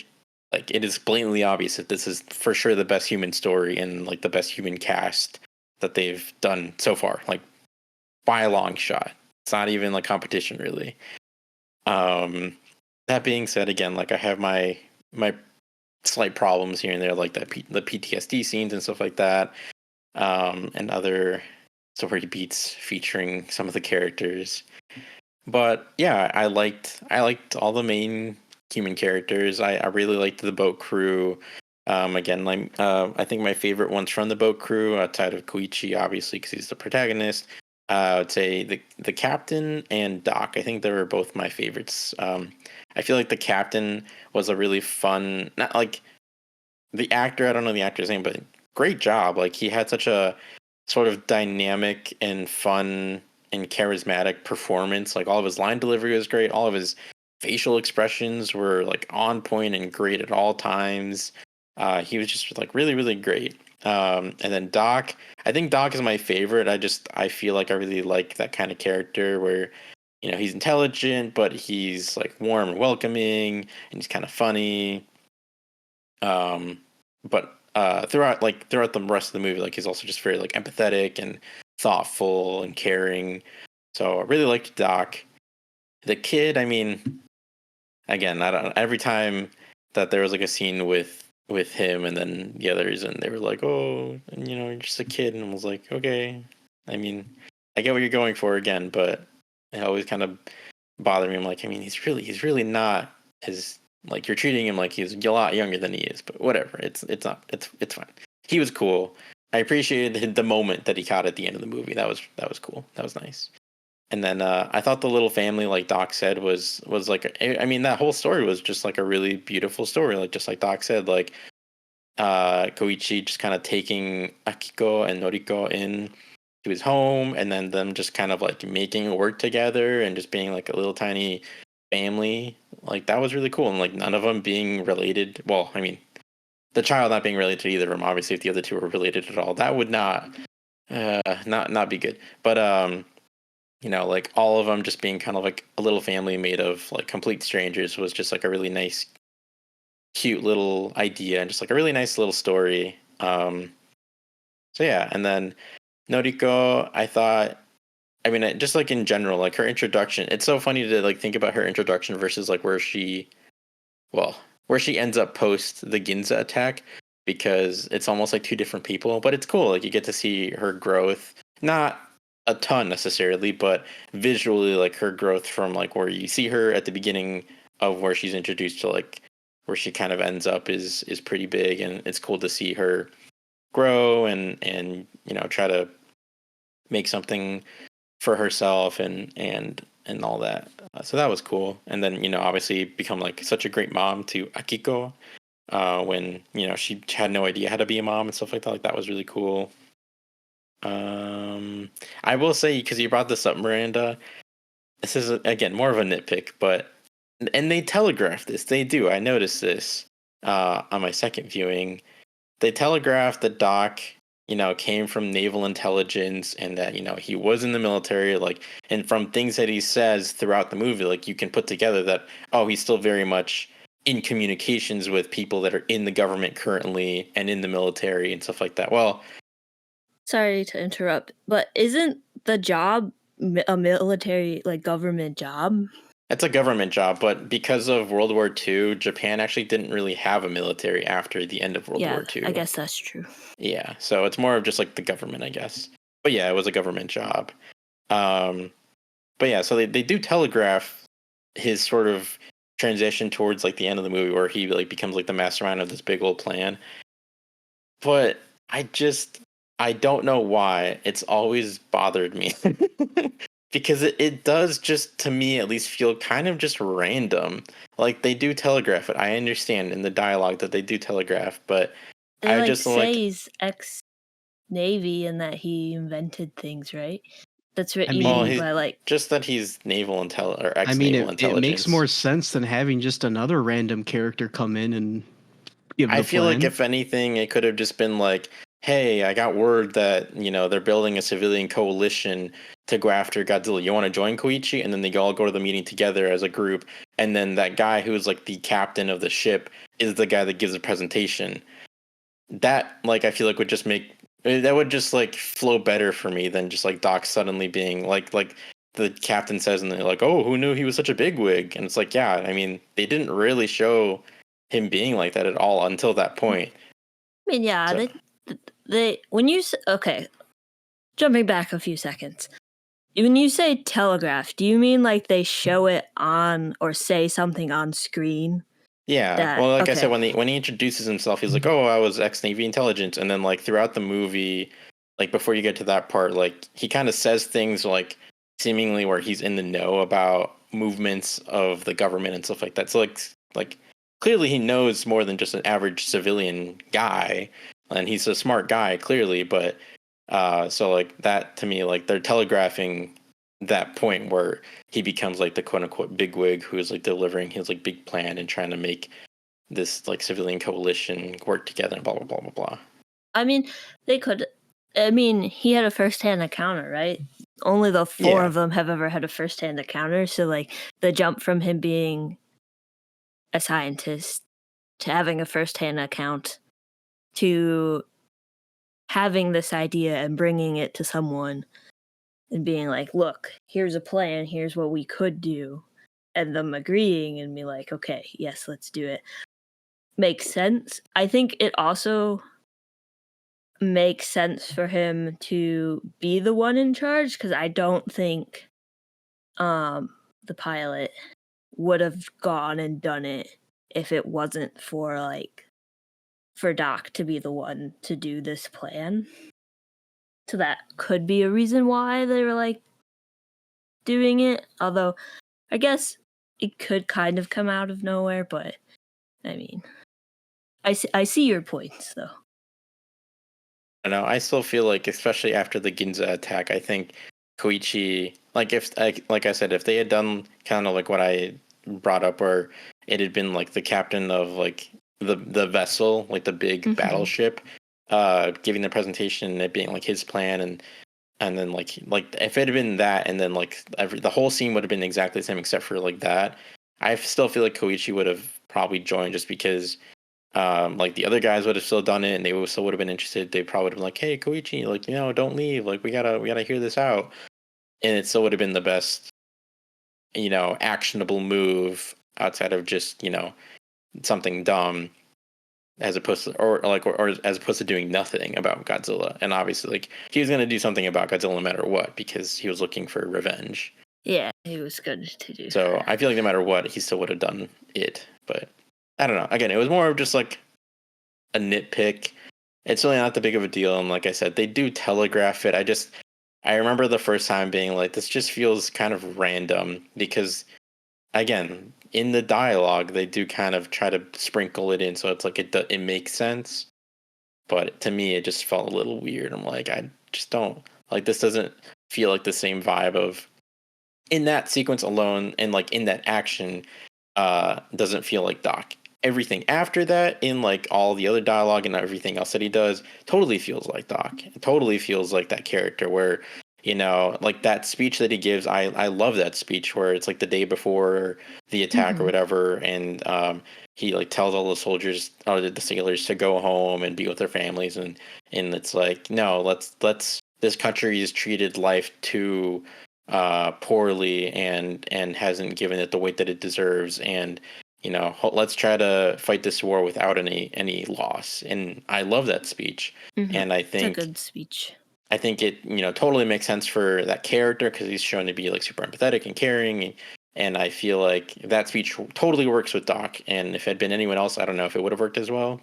is blatantly obvious that this is for sure the best human story and like the best human cast that they've done so far, like by a long shot. It's not even like competition really. That being said, again, like I have my slight problems here and there, like the PTSD scenes and stuff like that, and other story beats featuring some of the characters. But yeah, I liked all the main human characters. I really liked the boat crew. Again, like I think my favorite ones from the boat crew, outside of Koichi, obviously, because he's the protagonist, I would say the captain and Doc. I think they were both my favorites. I feel like the captain was a really fun, not like the actor. I don't know the actor's name, but great job. Like he had such a sort of dynamic and fun and charismatic performance. Like all of his line delivery was great. All of his facial expressions were like on point and great at all times. He was just like really, really great. And then Doc, I think Doc is my favorite. I feel like I really like that kind of character where, he's intelligent, but he's like warm and welcoming, and he's kind of funny. But throughout the rest of the movie, like he's also just very like empathetic and thoughtful and caring. So I really liked Doc. The kid, I mean, again, I don't. Every time that there was like a scene with him and then the others, and they were like, "Oh, you're just a kid," and I was like, "Okay." I mean, I get what you're going for again, but it always kind of bothered me. I'm like, I mean, he's really not as like you're treating him like he's a lot younger than he is, but whatever. It's fine. He was cool. I appreciated the moment that he caught at the end of the movie. That was cool. That was nice. And then I thought the little family, like Doc said, was like, I mean, that whole story was just like a really beautiful story. Like just like Doc said, like Koichi just kind of taking Akiko and Noriko in to his home, and then them just kind of like making work together and just being like a little tiny family. Like that was really cool, and like none of them being related. Well, I mean, the child not being related to either of them. Obviously, if the other two were related at all, that would not be good. But like all of them just being kind of like a little family made of like complete strangers was just like a really nice, cute little idea and just like a really nice little story. So yeah, and then Noriko, I thought, I mean, just like in general, like her introduction, it's so funny to like think about her introduction versus like where she ends up post the Ginza attack, because it's almost like two different people, but it's cool. Like you get to see her growth, not a ton necessarily, but visually like her growth from like where you see her at the beginning of where she's introduced to like where she kind of ends up is pretty big, and it's cool to see her grow and try to make something for herself and all that. So that was cool. And then obviously become like such a great mom to Akiko when she had no idea how to be a mom and stuff like that. Like that was really cool. I will say, because you brought this up, Miranda, this is again more of a nitpick, but and they telegraph this. They do. I noticed this on my second viewing. They telegraphed that Doc, came from naval intelligence, and that he was in the military. Like, and from things that he says throughout the movie, like you can put together that he's still very much in communications with people that are in the government currently and in the military and stuff like that. Well, sorry to interrupt, but isn't the job a military, like government job? it's a government job, but because of World War II, Japan actually didn't really have a military after the end of World War II. I guess that's true. Yeah, so it's more of just like the government, I guess. But yeah, it was a government job. But yeah, so they do telegraph his sort of transition towards like the end of the movie where he like becomes like the mastermind of this big old plan. But I don't know why it's always bothered me. Because it does just, to me at least, feel kind of just random. Like they do telegraph it. I understand in the dialogue that they do telegraph, but they just say he's ex-Navy and that he invented things, right? That's what you mean by like just that he's naval intelligence or ex-naval intelligence. It makes more sense than having just another random character come in and give the plan. I feel like if anything, it could have just been like, hey, I got word that, they're building a civilian coalition to go after Godzilla. You want to join Koichi? And then they all go to the meeting together as a group. And then that guy who's like the captain of the ship is the guy that gives a presentation. That, like, I feel like would just like flow better for me than just like Doc suddenly being like the captain says, and they're like, oh, who knew he was such a bigwig? And it's like, yeah, I mean, they didn't really show him being like that at all until that point. I mean, yeah, so. They when you okay, jumping back a few seconds, when you say telegraph, do you mean like they show it on or say something on screen? Yeah, well, like I said, when he introduces himself, he's like, "Oh, I was ex-Navy intelligence," and then like throughout the movie, like before you get to that part, like he kind of says things like seemingly where he's in the know about movements of the government and stuff like that. So like clearly he knows more than just an average civilian guy, and he's a smart guy clearly. But so like that to me, like they're telegraphing that point where he becomes like the quote unquote bigwig who is like delivering his like big plan and trying to make this like civilian coalition work together and blah blah blah blah blah. I mean, they could. I mean, he had a first-hand encounter, right? Only the four of them have ever had a first-hand encounter. So, like, the jump from him being a scientist to having a first-hand account to having this idea and bringing it to someone and being like, look, here's a plan, here's what we could do, and them agreeing and be like, okay, yes, let's do it, makes sense. I think it also makes sense for him to be the one in charge, because I don't think the pilot would have gone and done it if it wasn't for Doc to be the one to do this plan. So that could be a reason why they were like doing it, although I guess it could kind of come out of nowhere. But I mean, I see your points though. I know. I still feel like, especially after the Ginza attack, I think Koichi, like I said, if they had done kind of like what I brought up, where it had been like the captain of like the vessel, like the big battleship, giving the presentation and it being like his plan, and then like if it had been that, and then like the whole scene would have been exactly the same except for like that, I still feel like Koichi would have probably joined, just because like the other guys would have still done it and they still would have been interested. They probably would have been like, hey Koichi, like, don't leave, like we gotta hear this out. And it still would have been the best, actionable move outside of just, something dumb, as opposed to or as opposed to doing nothing about Godzilla. And obviously like he was gonna do something about Godzilla no matter what, because he was looking for revenge. Yeah, he was good to do. So I feel like no matter what, he still would have done it. But I don't know. Again, it was more of just like a nitpick. It's really not that big of a deal. And like I said, they do telegraph it. I remember the first time being like, this just feels kind of random, because again, in the dialogue, they do kind of try to sprinkle it in. So it's like it makes sense. But to me, it just felt a little weird. I'm like, I just don't like, this doesn't feel like the same vibe of, in that sequence alone and like in that action, doesn't feel like Doc. Everything after that, in like all the other dialogue and everything else that he does, totally feels like Doc. It totally feels like that character where, like that speech that he gives, I love that speech where it's like the day before the attack or whatever, and he like tells all the soldiers or the sailors to go home and be with their families, and it's like, no, let's this country has treated life too poorly and hasn't given it the weight that it deserves, and let's try to fight this war without any loss. And I love that speech. And I think it's a good speech. I think it totally makes sense for that character, because he's shown to be like super empathetic and caring, and I feel like that speech totally works with Doc. And if it had been anyone else, I don't know if it would have worked as well.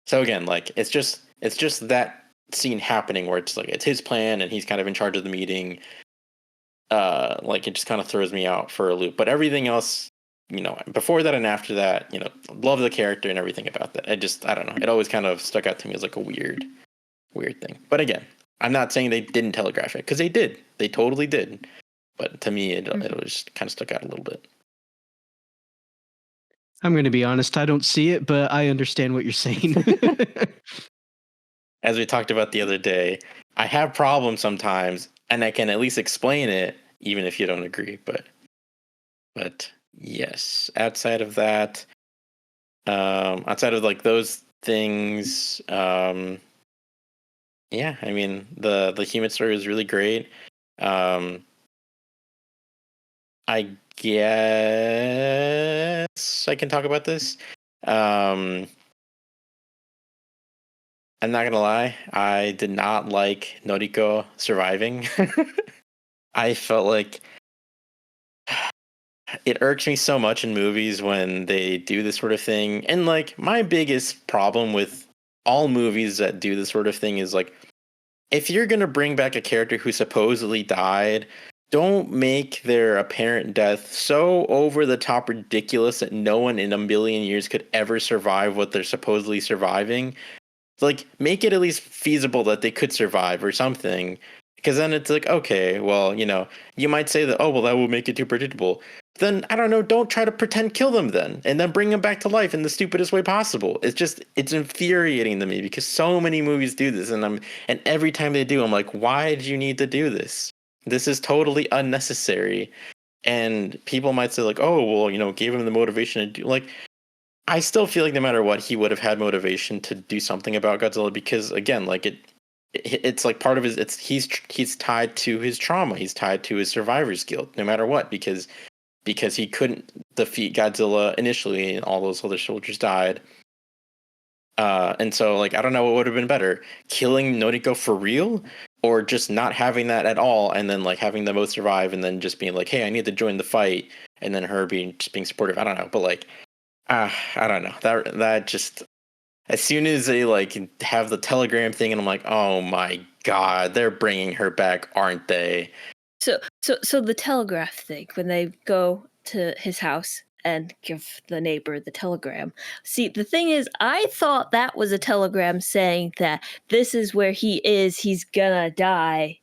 So again, like it's just that scene happening where it's like it's his plan and he's kind of in charge of the meeting. Like it just kind of throws me out for a loop. But everything else, before that and after that, love the character and everything about that. I don't know. It always kind of stuck out to me as like a weird thing. But again, I'm not saying they didn't telegraph it, because they did. They totally did. But to me, it was kind of stuck out a little bit. I'm going to be honest. I don't see it, but I understand what you're saying. As we talked about the other day, I have problems sometimes, and I can at least explain it, even if you don't agree. But yes, outside of that, outside of like those things, yeah, I mean the human story is really great. I guess I can talk about this. I'm not gonna lie, I did not like Noriko surviving. I felt like it irks me so much in movies when they do this sort of thing. And like my biggest problem with all movies that do this sort of thing is like if you're going to bring back a character who supposedly died, don't make their apparent death so over the top ridiculous that no one in a million years could ever survive what they're supposedly surviving. Like, make it at least feasible that they could survive or something. Because then it's like, okay, well, you might say that, oh, well, that will make it too predictable. Then, I don't know, don't try to pretend kill them then. And then bring them back to life in the stupidest way possible. It's infuriating to me because so many movies do this. And every time they do, I'm like, why did you need to do this? This is totally unnecessary. And people might say like, oh, well, gave him the motivation to do, like, I still feel like no matter what, he would have had motivation to do something about Godzilla because, again, like it's like part of he's tied to his trauma. He's tied to his survivor's guilt, no matter what, because he couldn't defeat Godzilla initially, and all those other soldiers died. And so, like, I don't know what would have been better: killing Noriko for real, or just not having that at all, and then like having them both survive, and then just being like, "Hey, I need to join the fight," and then her being supportive. I don't know, but like. I don't know. That just, as soon as they like have the telegram thing, and I'm like, oh my god, they're bringing her back, aren't they? So the telegraph thing, when they go to his house and give the neighbor the telegram. See, the thing is, I thought that was a telegram saying that this is where he is, he's gonna die.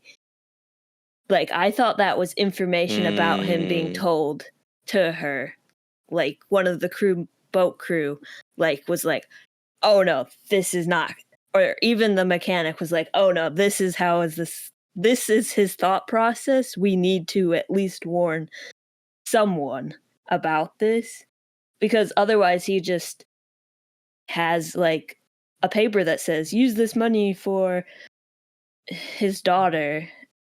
Like, I thought that was information about him being told to her. Like, one of the boat crew, like, was like, oh no, this is not. Or even the mechanic was like, oh no, this is his thought process. We need to at least warn someone about this. Because otherwise he just has, like, a paper that says, use this money for his daughter,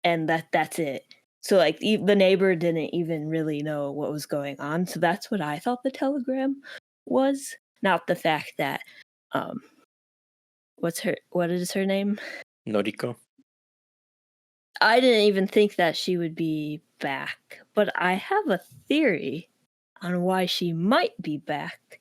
and that's it. So, like, the neighbor didn't even really know what was going on. So that's what I thought the telegram was. Not the fact that, what is her name? Noriko. I didn't even think that she would be back. But I have a theory on why she might be back.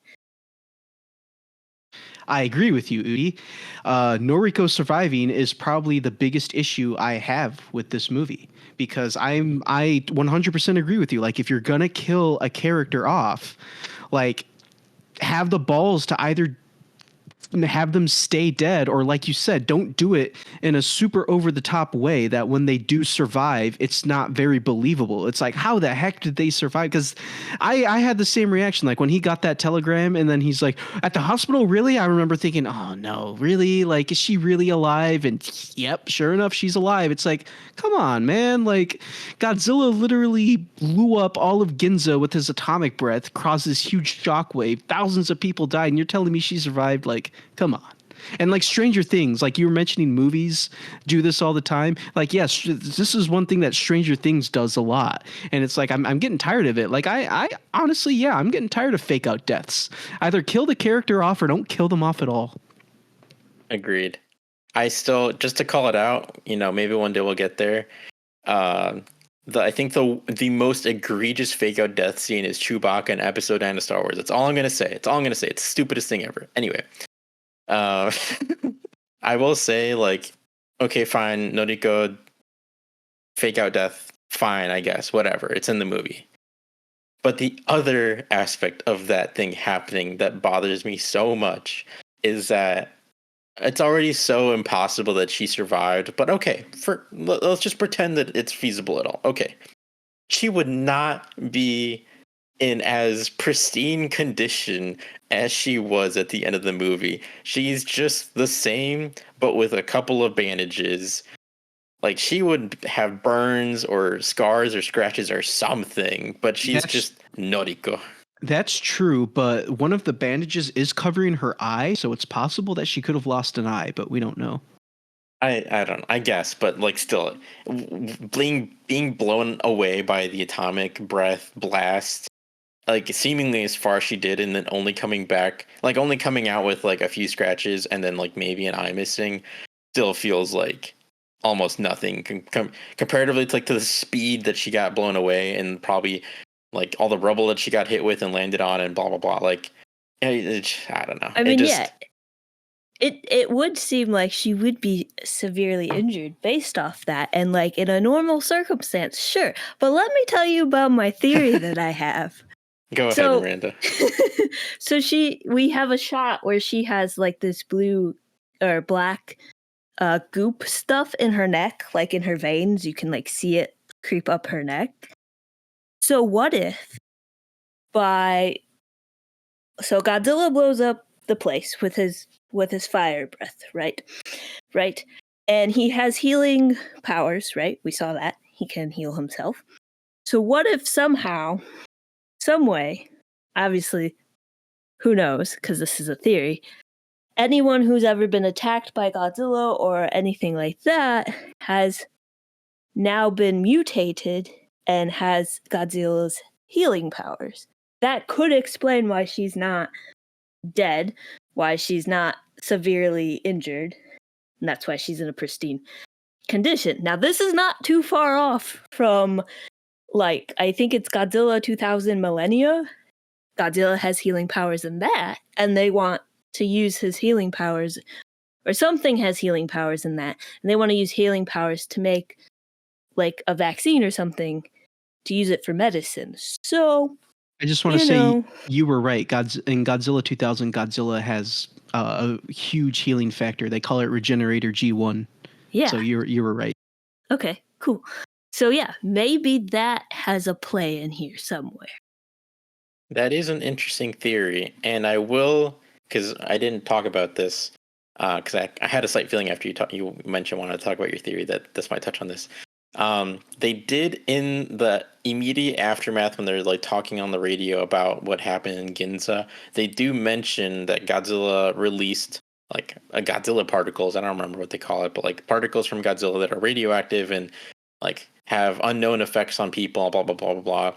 I agree with you, Udi. Noriko surviving is probably the biggest issue I have with this movie, because I 100% agree with you. Like, if you're gonna kill a character off, like, have the balls to either have them stay dead, or, like you said, don't do it in a super over the top way that when they do survive, it's not very believable. It's like, how the heck did they survive? Because I had the same reaction. Like, when he got that telegram and then he's like, at the hospital, really? I remember thinking, oh no, really? Like, is she really alive? And yep, sure enough, she's alive. It's like, come on, man. Like, Godzilla literally blew up all of Ginza with his atomic breath, caused this huge shockwave. Thousands of people died, and you're telling me she survived? Like, come on. And like Stranger Things, like you were mentioning, movies do this all the time. Like, yes, this is one thing that Stranger Things does a lot. And it's like, I'm getting tired of it. Like, I honestly, yeah, I'm getting tired of fake out deaths. Either kill the character off or don't kill them off at all. Agreed. I still, just to call it out, maybe one day we'll get there. I think the most egregious fake out death scene is Chewbacca in Episode 9 of Star Wars. That's all I'm gonna say. It's the stupidest thing ever. Anyway, I will say, like, okay, fine, Noriko, fake out death, fine, I guess, whatever. It's in the movie. But the other aspect of that thing happening that bothers me so much is that it's already so impossible that she survived. But okay, let's just pretend that it's feasible at all. Okay, she would not be in as pristine condition as she was at the end of the movie. She's just the same, but with a couple of bandages. Like, she would have burns or scars or scratches or something, but she's just Noriko. That's true, but one of the bandages is covering her eye, so it's possible that she could have lost an eye, but we don't know. I don't know, I guess, but like, still, being blown away by the atomic breath blast, like, seemingly as far as she did, and then only coming out with like a few scratches and then like maybe an eye missing, still feels like almost nothing comparatively to, like, to the speed that she got blown away, and probably like all the rubble that she got hit with and landed on, and blah blah blah. Like, I don't know. I mean, It would seem like she would be severely injured based off that, and like in a normal circumstance, sure. But let me tell you about my theory that I have. Go ahead, So, Miranda. so we have a shot where she has like this blue or black goop stuff in her neck, like in her veins. You can like see it creep up her neck. So what if so Godzilla blows up the place with his fire breath, right? Right. And he has healing powers, right? We saw that. He can heal himself. So what if somehow, some way, obviously, who knows, because this is a theory, anyone who's ever been attacked by Godzilla or anything like that has now been mutated and has Godzilla's healing powers. That could explain why she's not dead, why she's not severely injured, and that's why she's in a pristine condition. Now, this is not too far off from, like, I think it's Godzilla 2000 Millennia. Godzilla has healing powers in that, and they want to use his healing powers, or something has healing powers in that, and they want to use healing powers to make, like, a vaccine or something to use it for medicine. So, I just want to say you were right. In Godzilla 2000, Godzilla has a huge healing factor. They call it Regenerator G1. Yeah. So you were right. Okay, cool. So yeah, maybe that has a play in here somewhere. That is an interesting theory, and I will, because I didn't talk about this, because I had a slight feeling after you mentioned wanted to talk about your theory that this might touch on this. They did, in the immediate aftermath when they're like talking on the radio about what happened in Ginza, they do mention that Godzilla released like Godzilla particles. I don't remember what they call it, but like particles from Godzilla that are radioactive and like have unknown effects on people, blah, blah, blah, blah, blah.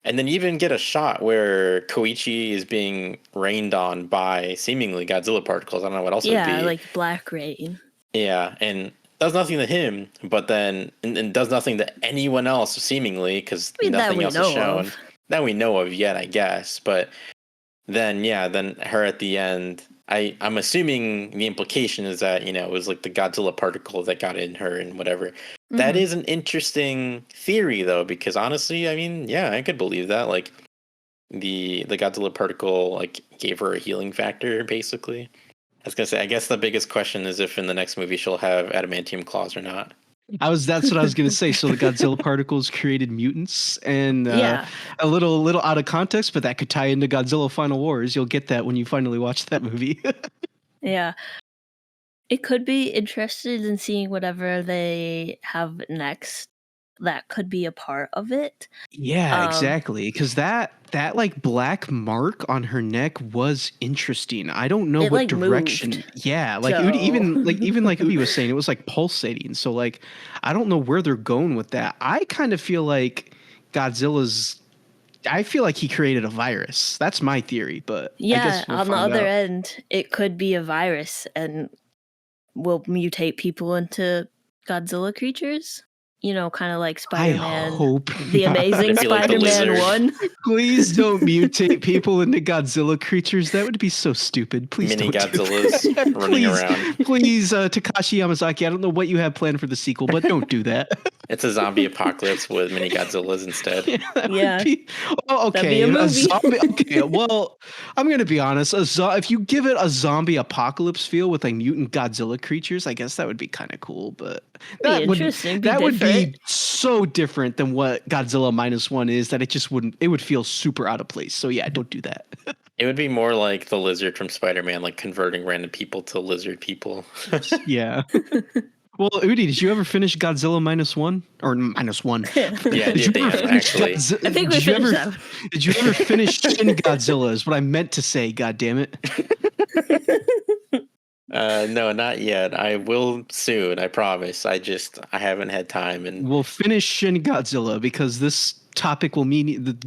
And then you even get a shot where Koichi is being rained on by seemingly Godzilla particles. I don't know what else it would be. Yeah, like black rain. Yeah, and does nothing to him, but then and does nothing to anyone else seemingly, because nothing else is shown that we know of yet, I guess. But then her at the end, I'm assuming the implication is that it was like the Godzilla particle that got in her and whatever. Mm-hmm. That is an interesting theory though, because honestly, I mean, yeah, I could believe that. Like the Godzilla particle like gave her a healing factor, basically. I was gonna say, I guess the biggest question is if in the next movie she'll have adamantium claws or not. That's what I was gonna say. So the Godzilla particles created mutants, and a little out of context, but that could tie into Godzilla Final Wars. You'll get that when you finally watch that movie. Yeah, it could be interested in seeing whatever they have next. That could be a part of it. Yeah, exactly. Because that like black mark on her neck was interesting. I don't know what direction. Moved. Yeah, like Udi, even like Udi was saying, it was like pulsating. So like, I don't know where they're going with that. I kind of feel like I feel like he created a virus. That's my theory. But yeah, I guess on the other end, it could be a virus and will mutate people into Godzilla creatures. Kind of like Spider-Man. I hope the Amazing Spider-Man like 1. Please don't mutate people into Godzilla creatures. That would be so stupid. Please Mini don't Godzillas do that. running around. Please, Takashi Yamazaki, I don't know what you have planned for the sequel, but don't do that. It's a zombie apocalypse with mini Godzillas instead. Yeah. Okay. A zombie. Okay. Well, I'm gonna be honest. If you give it a zombie apocalypse feel with like mutant Godzilla creatures, I guess that would be kind of cool. But that would be so different than what Godzilla Minus One is that it would feel super out of place. So yeah, don't do that. It would be more like the lizard from Spider-Man, like converting random people to lizard people. Yeah. Well, Udi, did you ever finish Godzilla Minus One or Minus One? Yeah, actually. I think we finished that. Did you ever finish Shin Godzilla? Is what I meant to say. God damn it. No, not yet. I will soon. I promise. I haven't had time. And we'll finish Shin Godzilla because this topic will mean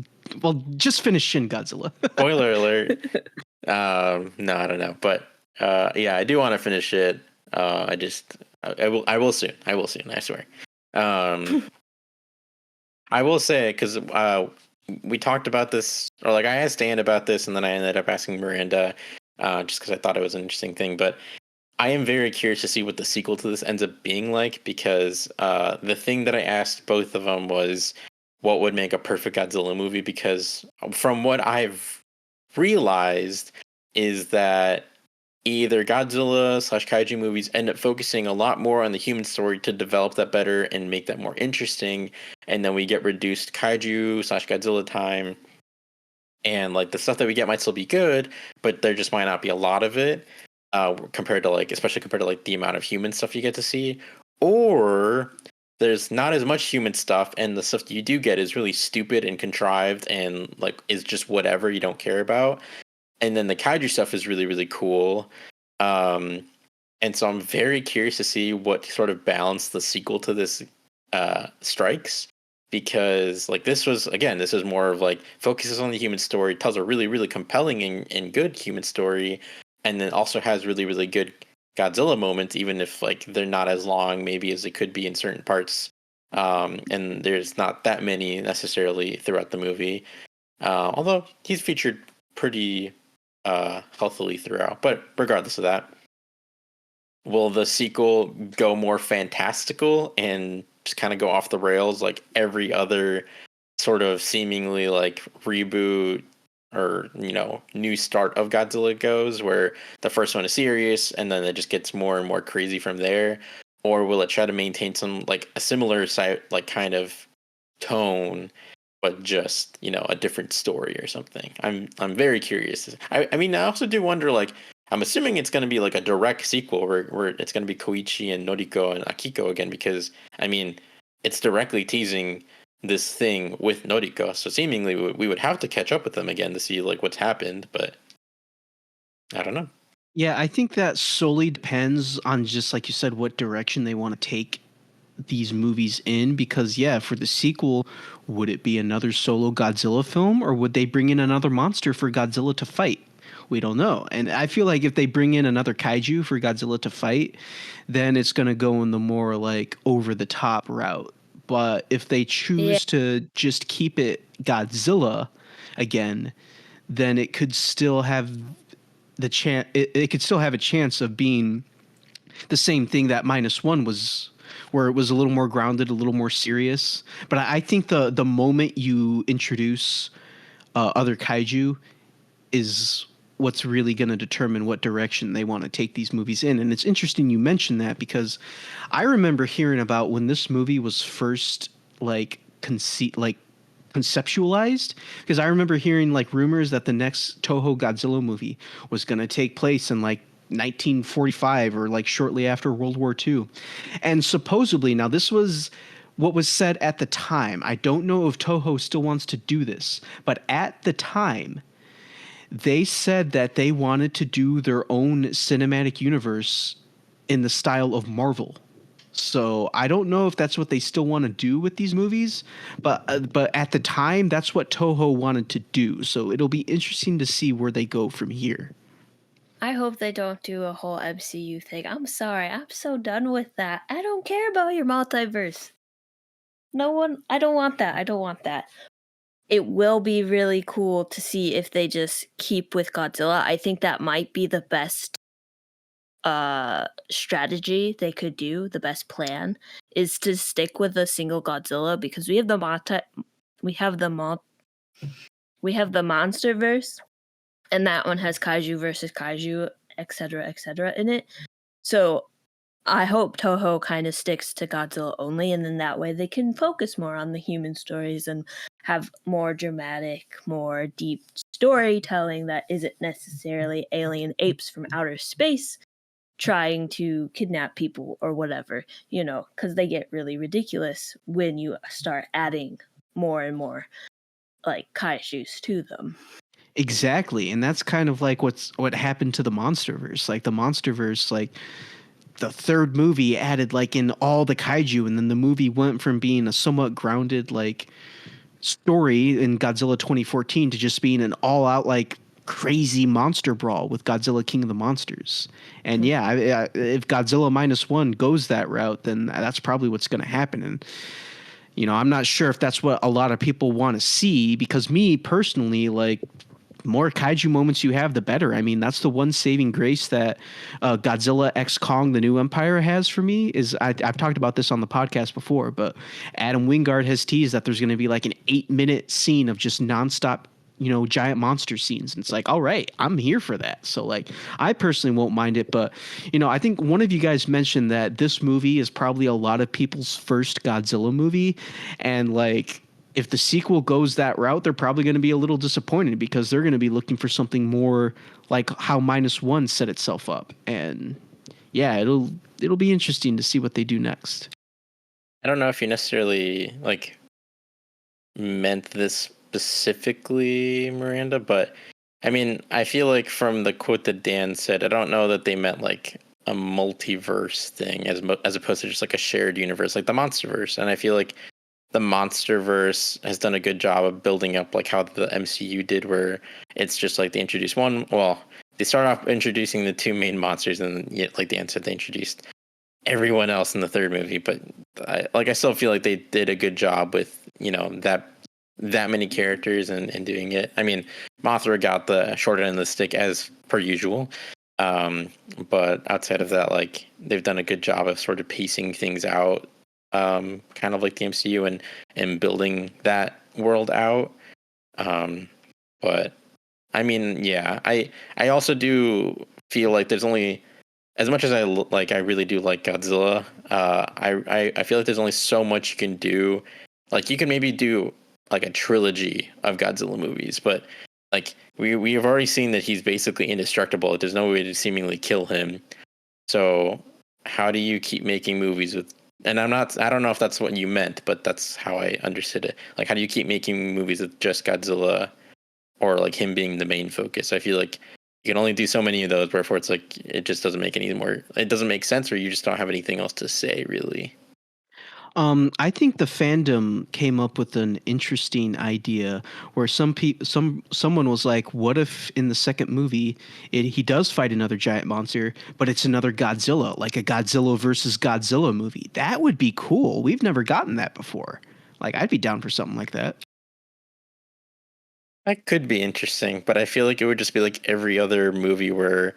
just finish Shin Godzilla. Spoiler alert. No, I don't know, but yeah, I do want to finish it. I will soon. I swear. I will say, because we talked about this, or like I asked Dan about this, and then I ended up asking Miranda, just because I thought it was an interesting thing. But I am very curious to see what the sequel to this ends up being like, because the thing that I asked both of them was what would make a perfect Godzilla movie, because from what I've realized is that either Godzilla / Kaiju movies end up focusing a lot more on the human story to develop that better and make that more interesting, and then we get reduced Kaiju / Godzilla time, and like the stuff that we get might still be good, but there just might not be a lot of it, compared to like, especially compared to like the amount of human stuff you get to see, or there's not as much human stuff and the stuff that you do get is really stupid and contrived and like is just whatever you don't care about. And then the Kaiju stuff is really, really cool. And so I'm very curious to see what sort of balance the sequel to this strikes, because like this was more of like focuses on the human story, tells a really, really compelling and good human story, and then also has really, really good Godzilla moments, even if like they're not as long maybe as it could be in certain parts. And there's not that many necessarily throughout the movie. Although he's featured pretty healthily throughout. But regardless of that, will the sequel go more fantastical and just kind of go off the rails like every other sort of seemingly like reboot or, you know, new start of Godzilla goes, where the first one is serious and then it just gets more and more crazy from there? Or will it try to maintain some like a similar like kind of tone, but just, you know, a different story or something? I'm very curious. I mean, I also do wonder, like, I'm assuming it's going to be like a direct sequel where it's going to be Koichi and Noriko and Akiko again, because I mean, it's directly teasing this thing with Noriko, so seemingly we would have to catch up with them again to see like what's happened, but I don't know. Yeah, I think that solely depends on, just like you said, what direction they want to take these movies in, because yeah, for the sequel, would it be another solo Godzilla film, or would they bring in another monster for Godzilla to fight? We don't know. And I feel like if they bring in another kaiju for Godzilla to fight, then it's going to go in the more like over the top route. But if they choose to just keep it Godzilla again, then it could still have the chance. It could still have a chance of being the same thing that Minus One was, where it was a little more grounded, a little more serious. But I think the moment you introduce other kaiju is what's really going to determine what direction they want to take these movies in. And it's interesting you mentioned that, because I remember hearing about when this movie was first conceptualized, because I remember hearing like rumors that the next Toho Godzilla movie was going to take place in like 1945 or like shortly after World War II. And supposedly, now this was what was said at the time. I don't know if Toho still wants to do this, but at the time, they said that they wanted to do their own cinematic universe in the style of Marvel. So I don't know if that's what they still want to do with these movies, but at the time, that's what Toho wanted to do. So it'll be interesting to see where they go from here. I hope they don't do a whole MCU thing. I'm sorry, I'm so done with that. I don't care about your multiverse. I don't want that. I don't want that. It will be really cool to see if they just keep with Godzilla. I think that might be the best strategy they could do. The best plan is to stick with a single Godzilla, because we have the MonsterVerse, and that one has Kaiju versus Kaiju, etc., in it. So I hope Toho kind of sticks to Godzilla only, and then that way they can focus more on the human stories and have more dramatic, more deep storytelling that isn't necessarily alien apes from outer space trying to kidnap people or whatever, you know, because they get really ridiculous when you start adding more and more like kaijus to them. Exactly. And that's kind of like what happened to the MonsterVerse. Like the MonsterVerse, like the third movie added like in all the kaiju, and then the movie went from being a somewhat grounded like story in Godzilla 2014 to just being an all out like crazy monster brawl with Godzilla King of the Monsters. And yeah, if Godzilla Minus One goes that route, then that's probably what's going to happen. And you know, I'm not sure if that's what a lot of people want to see, because me personally, like, more kaiju moments you have, the better. I mean, that's the one saving grace that Godzilla X Kong: The New Empire has for me. Is I've talked about this on the podcast before, but Adam Wingard has teased that there's going to be like an 8-minute scene of just nonstop, giant monster scenes. And it's like, all right, I'm here for that. So like, I personally won't mind it, but I think one of you guys mentioned that this movie is probably a lot of people's first Godzilla movie, and like, if the sequel goes that route, they're probably going to be a little disappointed because they're going to be looking for something more like how Minus One set itself up. And yeah, it'll be interesting to see what they do next. I don't know if you necessarily like meant this specifically, Miranda, but I mean, I feel like from the quote that Dan said, I don't know that they meant like a multiverse thing as opposed to just like a shared universe, like the MonsterVerse. And I feel like the MonsterVerse has done a good job of building up like how the MCU did, where it's just like they introduce one. Well, they start off introducing the two main monsters, and yet, like Dan said, they introduced everyone else in the third movie. But I still feel like they did a good job with that many characters and doing it. I mean, Mothra got the short end of the stick as per usual. But outside of that, like they've done a good job of sort of pacing things out. Kind of like the MCU and building that world out. But I mean, yeah, I also do feel like there's only, as much as I really do like Godzilla, I feel like there's only so much you can do. Like you can maybe do like a trilogy of Godzilla movies, but like we have already seen that he's basically indestructible. There's no way to seemingly kill him. So how do you keep making movies with? And I don't know if that's what you meant, but that's how I understood it. Like, how do you keep making movies with just Godzilla or like him being the main focus? I feel like you can only do so many of those before it's like, it just doesn't make it doesn't make sense, or you just don't have anything else to say, really. I think the fandom came up with an interesting idea where someone was like, "What if in the second movie he does fight another giant monster, but it's another Godzilla, like a Godzilla versus Godzilla movie? That would be cool. We've never gotten that before. Like, I'd be down for something like that." That could be interesting, but I feel like it would just be like every other movie where,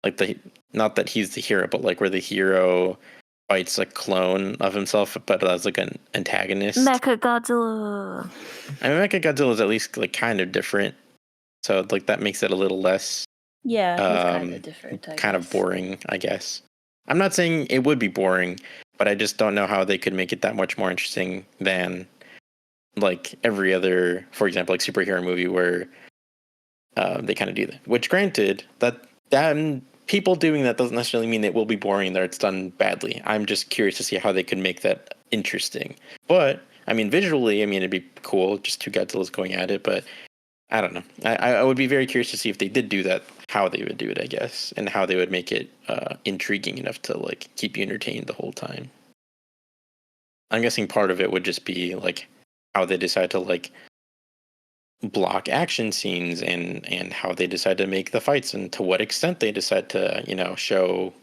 like not that he's the hero, but like where the hero fights a clone of himself, but as like an antagonist. Mechagodzilla. I mean, Mechagodzilla is at least like kind of different, so like that makes it a little less. Yeah, it's kind of different. Kind of boring, I guess. I'm not saying it would be boring, but I just don't know how they could make it that much more interesting than like every other, for example, like superhero movie where they kind of do that. Which, granted, that people doing that doesn't necessarily mean it will be boring that it's done badly. I'm just curious to see how they could make that interesting. But I mean, visually, I mean, it'd be cool, just two Godzillas going at it. But I don't know. I would be very curious to see if they did do that, how they would do it, I guess, and how they would make it intriguing enough to like keep you entertained the whole time. I'm guessing part of it would just be like how they decide to like block action scenes and how they decide to make the fights and to what extent they decide to show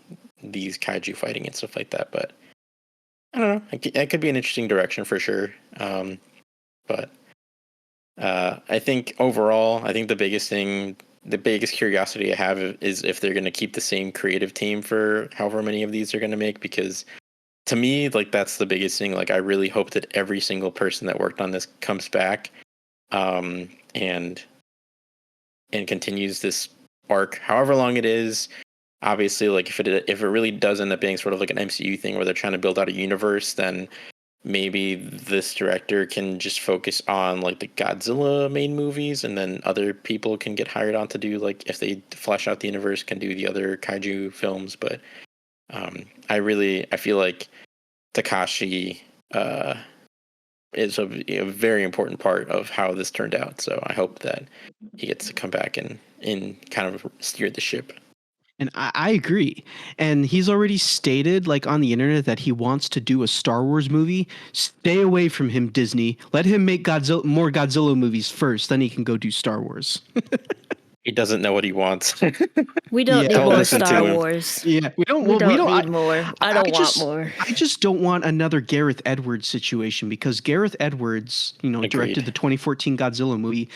these kaiju fighting and stuff like that. But I don't know, it could be an interesting direction for sure. But I think overall, I think the biggest curiosity I have is if they're going to keep the same creative team for however many of these they're going to make, because to me, like, that's the biggest thing. Like, I really hope that every single person that worked on this comes back and continues this arc, however long it is. Obviously, like if it really does end up being sort of like an MCU thing where they're trying to build out a universe, then maybe this director can just focus on like the Godzilla main movies, and then other people can get hired on to do, like, if they flesh out the universe, can do the other kaiju films. But I feel like Takashi is a very important part of how this turned out. So I hope that he gets to come back and kind of steer the ship. And I agree. And he's already stated, like, on the internet that he wants to do a Star Wars movie. Stay away from him, Disney. Let him make more Godzilla movies first, then he can go do Star Wars. He doesn't know what he wants. We don't need more Star Wars. Yeah, we don't need more. I don't want more. I just don't want another Gareth Edwards situation, because Gareth Edwards, Agreed. directed the 2014 Godzilla movie.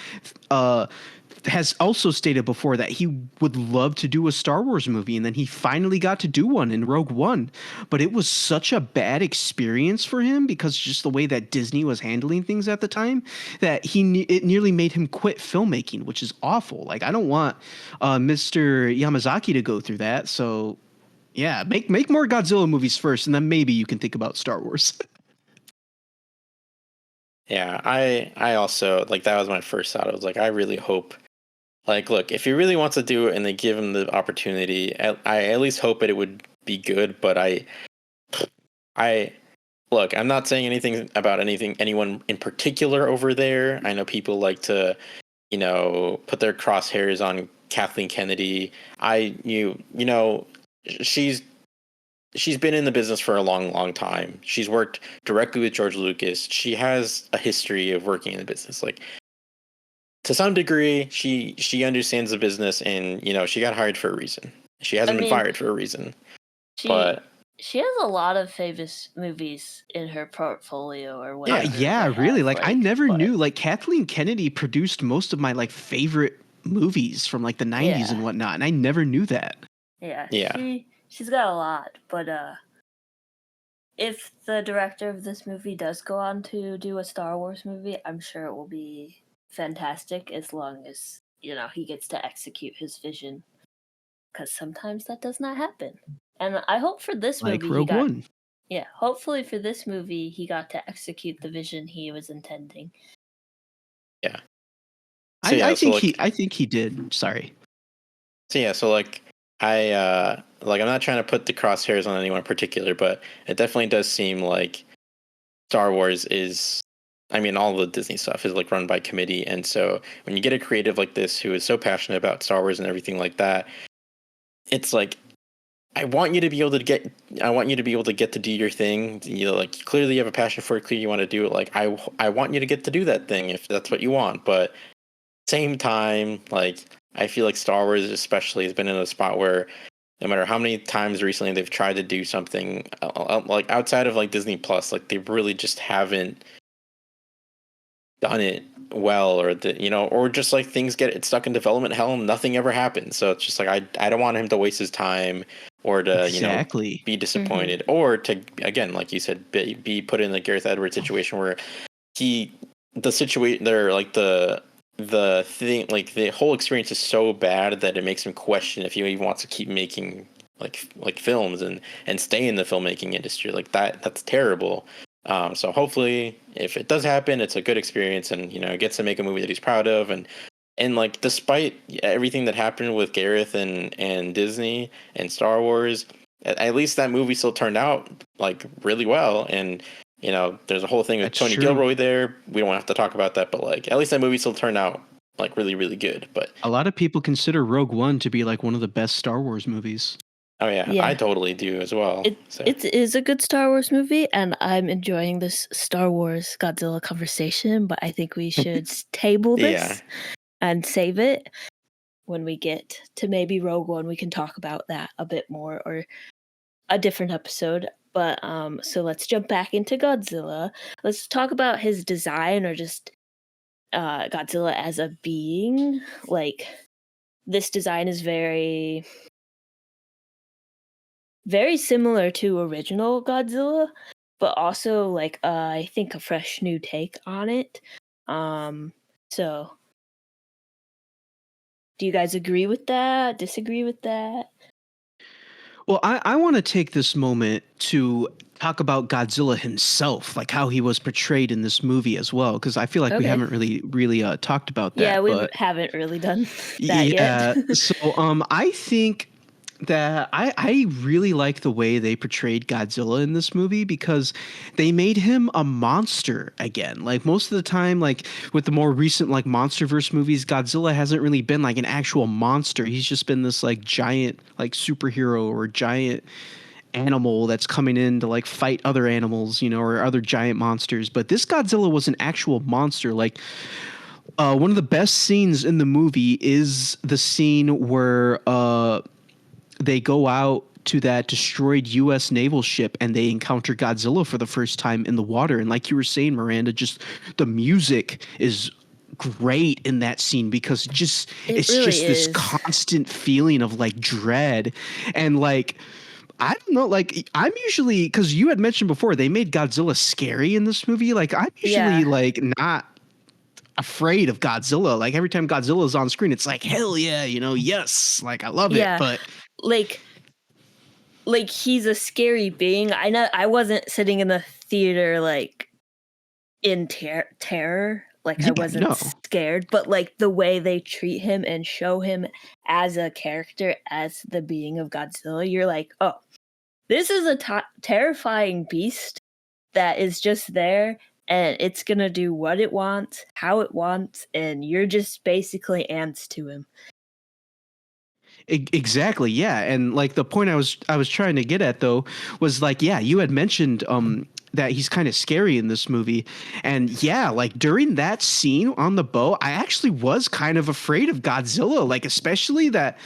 has also stated before that he would love to do a Star Wars movie, and then he finally got to do one in Rogue One. But it was such a bad experience for him because just the way that Disney was handling things at the time that it nearly made him quit filmmaking, which is awful. Like, I don't want Mr. Yamazaki to go through that. So, yeah, make more Godzilla movies first, and then maybe you can think about Star Wars. Yeah, I also, like, that was my first thought. I was like, I really hope, like, look, if he really wants to do it and they give him the opportunity, I at least hope it would be good. But I look, I'm not saying anything about anyone in particular over there. I know people like to, put their crosshairs on Kathleen Kennedy. She's been in the business for a long, long time. She's worked directly with George Lucas. She has a history of working in the business. Like, to some degree, she understands the business, and she got hired for a reason. She hasn't been fired for a reason. But she has a lot of famous movies in her portfolio or whatever. Yeah, really. Like, I never knew. Like, Kathleen Kennedy produced most of my like favorite movies from like the 90s and whatnot, and I never knew that. Yeah. She's got a lot, but if the director of this movie does go on to do a Star Wars movie, I'm sure it will be fantastic as long as, he gets to execute his vision. Because sometimes that does not happen. And I hope for this movie, like Rogue One. Yeah, hopefully for this movie, he got to execute the vision he was intending. Yeah. So, I think he did. Sorry. So like, I'm not trying to put the crosshairs on anyone in particular, but it definitely does seem like Star Wars is, all the Disney stuff is like run by committee. And so when you get a creative like this who is so passionate about Star Wars and everything like that, it's like, I want you to be able to get to do your thing. Like, clearly you have a passion for it. Clearly you want to do it. Like, I want you to get to do that thing if that's what you want. But same time, like, I feel like Star Wars especially has been in a spot where no matter how many times recently they've tried to do something like outside of like Disney Plus, like, they really just haven't done it well, or or just like things get stuck in development hell and nothing ever happens. So it's just like, I don't want him to waste his time or to be disappointed, or to, again, like you said, be put in the Gareth Edwards situation where the thing, like, the whole experience is so bad that it makes him question if he even wants to keep making like films and stay in the filmmaking industry. Like, that's terrible. So hopefully if it does happen, it's a good experience, and gets to make a movie that he's proud of, and like, despite everything that happened with Gareth and Disney and Star Wars, at least that movie still turned out like really well. And there's a whole thing with Tony Gilroy there. We don't have to talk about that, but like, at least that movie still turned out like really, really good. But a lot of people consider Rogue One to be like one of the best Star Wars movies. Oh yeah, I totally do as well. It is a good Star Wars movie, and I'm enjoying this Star Wars Godzilla conversation, but I think we should table this and save it. When we get to maybe Rogue One, we can talk about that a bit more, or a different episode. But so let's jump back into Godzilla. Let's talk about his design, or just Godzilla as a being. Like, this design is very, very similar to original Godzilla, but also like I think a fresh new take on it. So do you guys agree with that? Disagree with that? Well, I want to take this moment to talk about Godzilla himself, like how he was portrayed in this movie as well, because I feel like we haven't really talked about that. Yeah, we haven't really done that yet. So I think that I really like the way they portrayed Godzilla in this movie, because they made him a monster again. Like, most of the time, like with the more recent like MonsterVerse movies, Godzilla hasn't really been like an actual monster. He's just been this like giant like superhero or giant animal that's coming in to like fight other animals, or other giant monsters. But this Godzilla was an actual monster. Like, one of the best scenes in the movie is the scene where they go out to that destroyed U.S. naval ship and they encounter Godzilla for the first time in the water. And like you were saying, Miranda, just the music is great in that scene because it's really just this is. constant feeling of like dread and like I don't know, like I'm usually because you had mentioned before they made Godzilla scary in this movie. Like I'm usually like not afraid of Godzilla. Like every time Godzilla is on screen, it's like hell yeah, yes, like I love it. But like he's a scary being. I know I wasn't sitting in the theater like in terror. Like I wasn't scared, but like the way they treat him and show him as a character, as the being of Godzilla, you're like, oh, this is a terrifying beast that is just there and it's going to do what it wants, how it wants, and you're just basically ants to him. Exactly, yeah. And like the point I was trying to get at though was like, yeah, you had mentioned that he's kind of scary in this movie. And yeah, like during that scene on the boat, I actually was kind of afraid of Godzilla, like especially that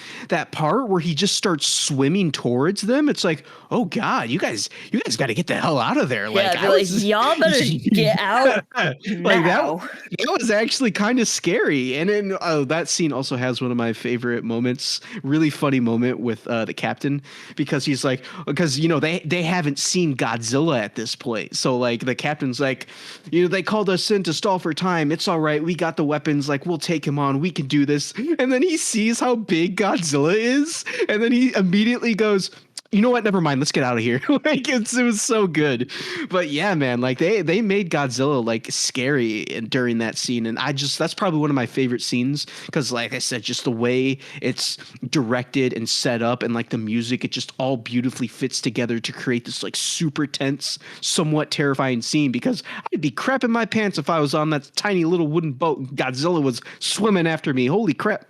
part where he just starts swimming towards them. It's like, oh God, you guys got to get the hell out of there. Like, y'all better get out like that was actually kind of scary. And then that scene also has one of my favorite moments, really funny moment with the captain, because he's like, because they haven't seen Godzilla at this point. So like the captain's like, they called us in to stall for time. It's all right. We got the weapons. Like we'll take him on. We can do this. And then he sees how big Godzilla is. And then he immediately goes, you know what? Never mind. Let's get out of here. Like it was so good. But yeah, man, like they made Godzilla like scary during that scene. And that's probably one of my favorite scenes. Cause like I said, just the way it's directed and set up and like the music, it just all beautifully fits together to create this like super tense, somewhat terrifying scene, because I'd be crapping my pants if I was on that tiny little wooden boat. Godzilla was swimming after me. Holy crap.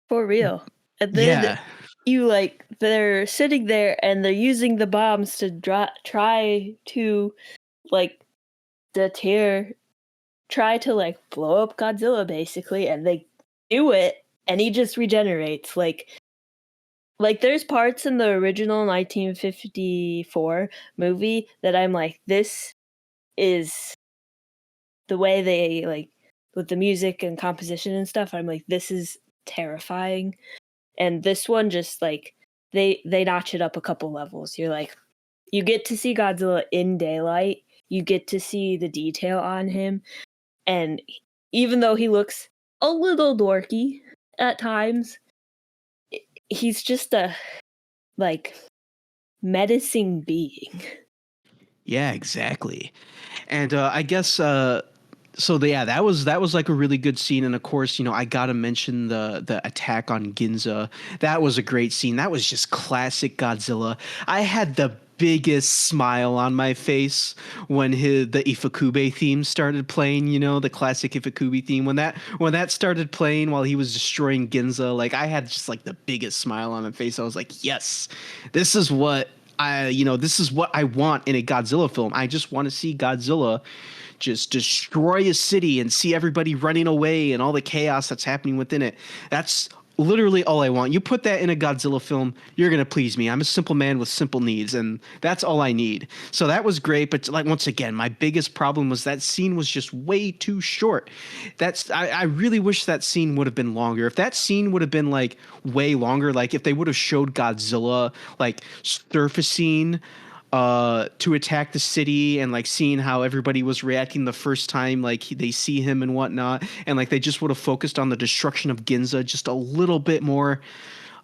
For real. And then they're sitting there and they're using the bombs to try to blow up Godzilla basically, and they do it and he just regenerates. Like there's parts in the original 1954 movie that I'm like, this is the way they like with the music and composition and stuff. I'm like, this is terrifying. And this one just like they notch it up a couple levels. You're like, you get to see Godzilla in daylight, you get to see the detail on him, and even though he looks a little dorky at times, he's just a like menacing being. Yeah, exactly. And I guess that was like a really good scene. And of course, I got to mention the attack on Ginza. That was a great scene. That was just classic Godzilla. I had the biggest smile on my face when the Ifukube theme started playing, the classic Ifukube theme. When that started playing while he was destroying Ginza, like I had just like the biggest smile on my face. I was like, yes, this is what I want in a Godzilla film. I just want to see Godzilla just destroy a city and see everybody running away and all the chaos that's happening within it. That's literally all I want. You put that in a Godzilla film, you're going to please me. I'm a simple man with simple needs, and that's all I need. So that was great. But like, once again, my biggest problem was that scene was just way too short. I really wish that scene would have been longer. If that scene would have been like way longer, like if they would have showed Godzilla like surfacing to attack the city and like seeing how everybody was reacting the first time like they see him and whatnot, and like they just would have focused on the destruction of Ginza just a little bit more.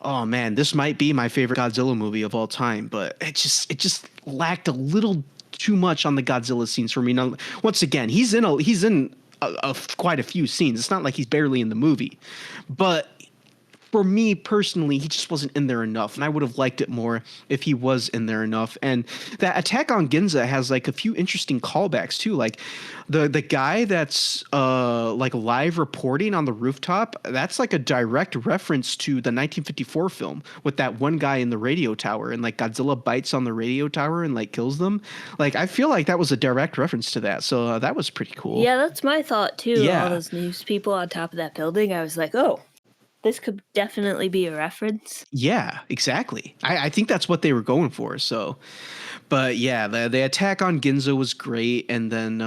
Oh man, this might be my favorite Godzilla movie of all time, but it just lacked a little too much on the Godzilla scenes for me. Now, once again, he's in quite a few scenes. It's not like he's barely in the movie, but for me personally, he just wasn't in there enough, and I would have liked it more if he was in there enough. And that attack on Ginza has like a few interesting callbacks too, like the guy that's like live reporting on the rooftop. That's like a direct reference to the 1954 film with that one guy in the radio tower, and like Godzilla bites on the radio tower and like kills them. Like I feel like that was a direct reference to that, so that was pretty cool. Yeah, that's my thought too. Yeah. All those news people on top of that building, I was like, oh, this could definitely be a reference. Yeah, exactly. I think that's what they were going for. So, but yeah, the attack on Ginza was great, and then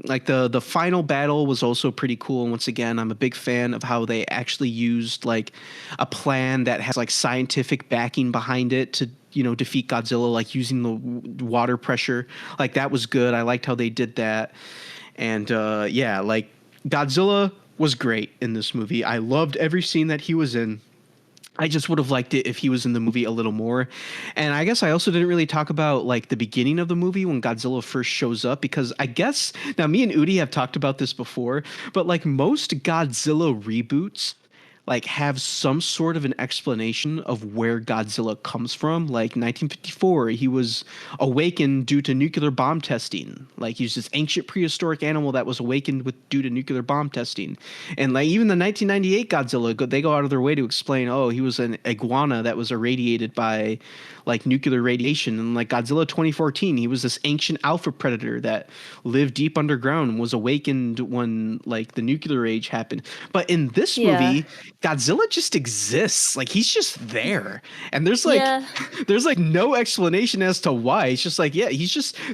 like the final battle was also pretty cool. And once again, I'm a big fan of how they actually used like a plan that has like scientific backing behind it to defeat Godzilla, like using the water pressure. Like that was good. I liked how they did that, and yeah, like Godzilla was great in this movie. I loved every scene that he was in. I just would have liked it if he was in the movie a little more. And I guess I also didn't really talk about like the beginning of the movie when Godzilla first shows up, because I guess now me and Udi have talked about this before, but like most Godzilla reboots like have some sort of an explanation of where Godzilla comes from. Like 1954, he was awakened due to nuclear bomb testing. Like he's this ancient prehistoric animal that was awakened due to nuclear bomb testing. And like even the 1998 Godzilla, they go out of their way to explain, oh, he was an iguana that was irradiated by like nuclear radiation. And like Godzilla 2014, he was this ancient alpha predator that lived deep underground and was awakened when like the nuclear age happened. But in this movie, Godzilla just exists. Like he's just there. And there's like there's like no explanation as to why. It's just like, yeah,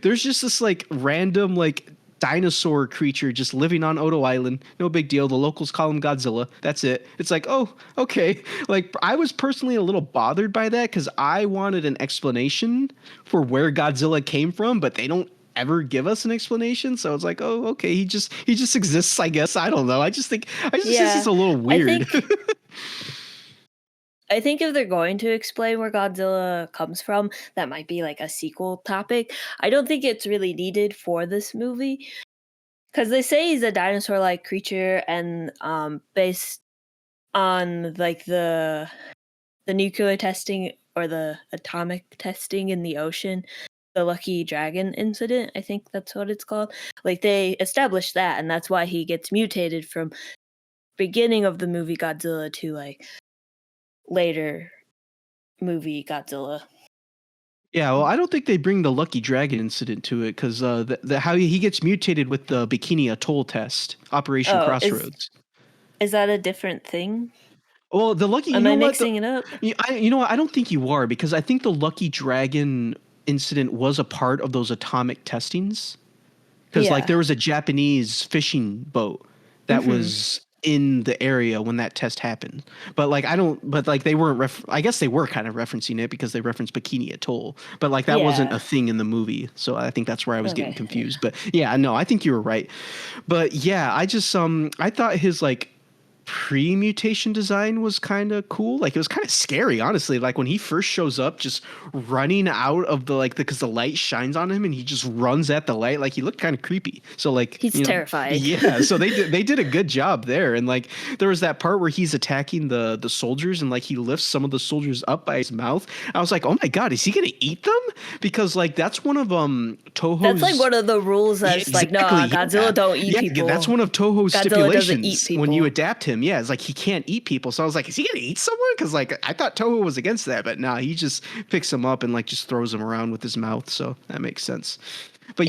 there's just this like random like dinosaur creature just living on Odo Island. No big deal. The locals call him Godzilla. That's it. It's like, oh, okay. Like I was personally a little bothered by that because I wanted an explanation for where Godzilla came from, but they don't ever give us an explanation. So it's like, oh, okay, he just exists, I guess. I don't know. I just think this is a little weird. I think if they're going to explain where Godzilla comes from, that might be like a sequel topic. I don't think it's really needed for this movie because they say he's a dinosaur-like creature, and based on like the nuclear testing or the atomic testing in the ocean, the Lucky Dragon incident, I think that's what it's called. Like they established that, and that's why he gets mutated from beginning of the movie Godzilla to like later movie Godzilla. Yeah, well, I don't think they bring the Lucky Dragon incident to it because how he gets mutated with the Bikini Atoll test, Operation Crossroads. Is that a different thing? Well, the Lucky. Am I mixing it up? You know what? I don't think you are, because I think the Lucky Dragon incident was a part of those atomic testings. Because like there was a Japanese fishing boat that was in the area when that test happened. But like they weren't I guess they were kind of referencing it because they referenced Bikini Atoll. But like that wasn't a thing in the movie. So I think that's where I was getting confused. But yeah, no, I think you were right. But yeah, I just I thought his like pre-mutation design was kind of cool. Like it was kind of scary, honestly. Like when he first shows up just running out of the because the light shines on him and he just runs at the light, like he looked kind of creepy. So like he's terrified. Yeah, so they did a good job there. And like there was that part where he's attacking the soldiers and like he lifts some of the soldiers up by his mouth. I was like, oh my god, is he gonna eat them? Because like that's one of Toho's, that's like one of the rules that's like, no, Godzilla don't eat people. That's one of Toho's stipulations when you adapt him. Yeah, it's like he can't eat people. So I was like, is he gonna eat someone? Because like I thought Toho was against that, but nah, he just picks them up and like just throws them around with his mouth. So that makes sense. But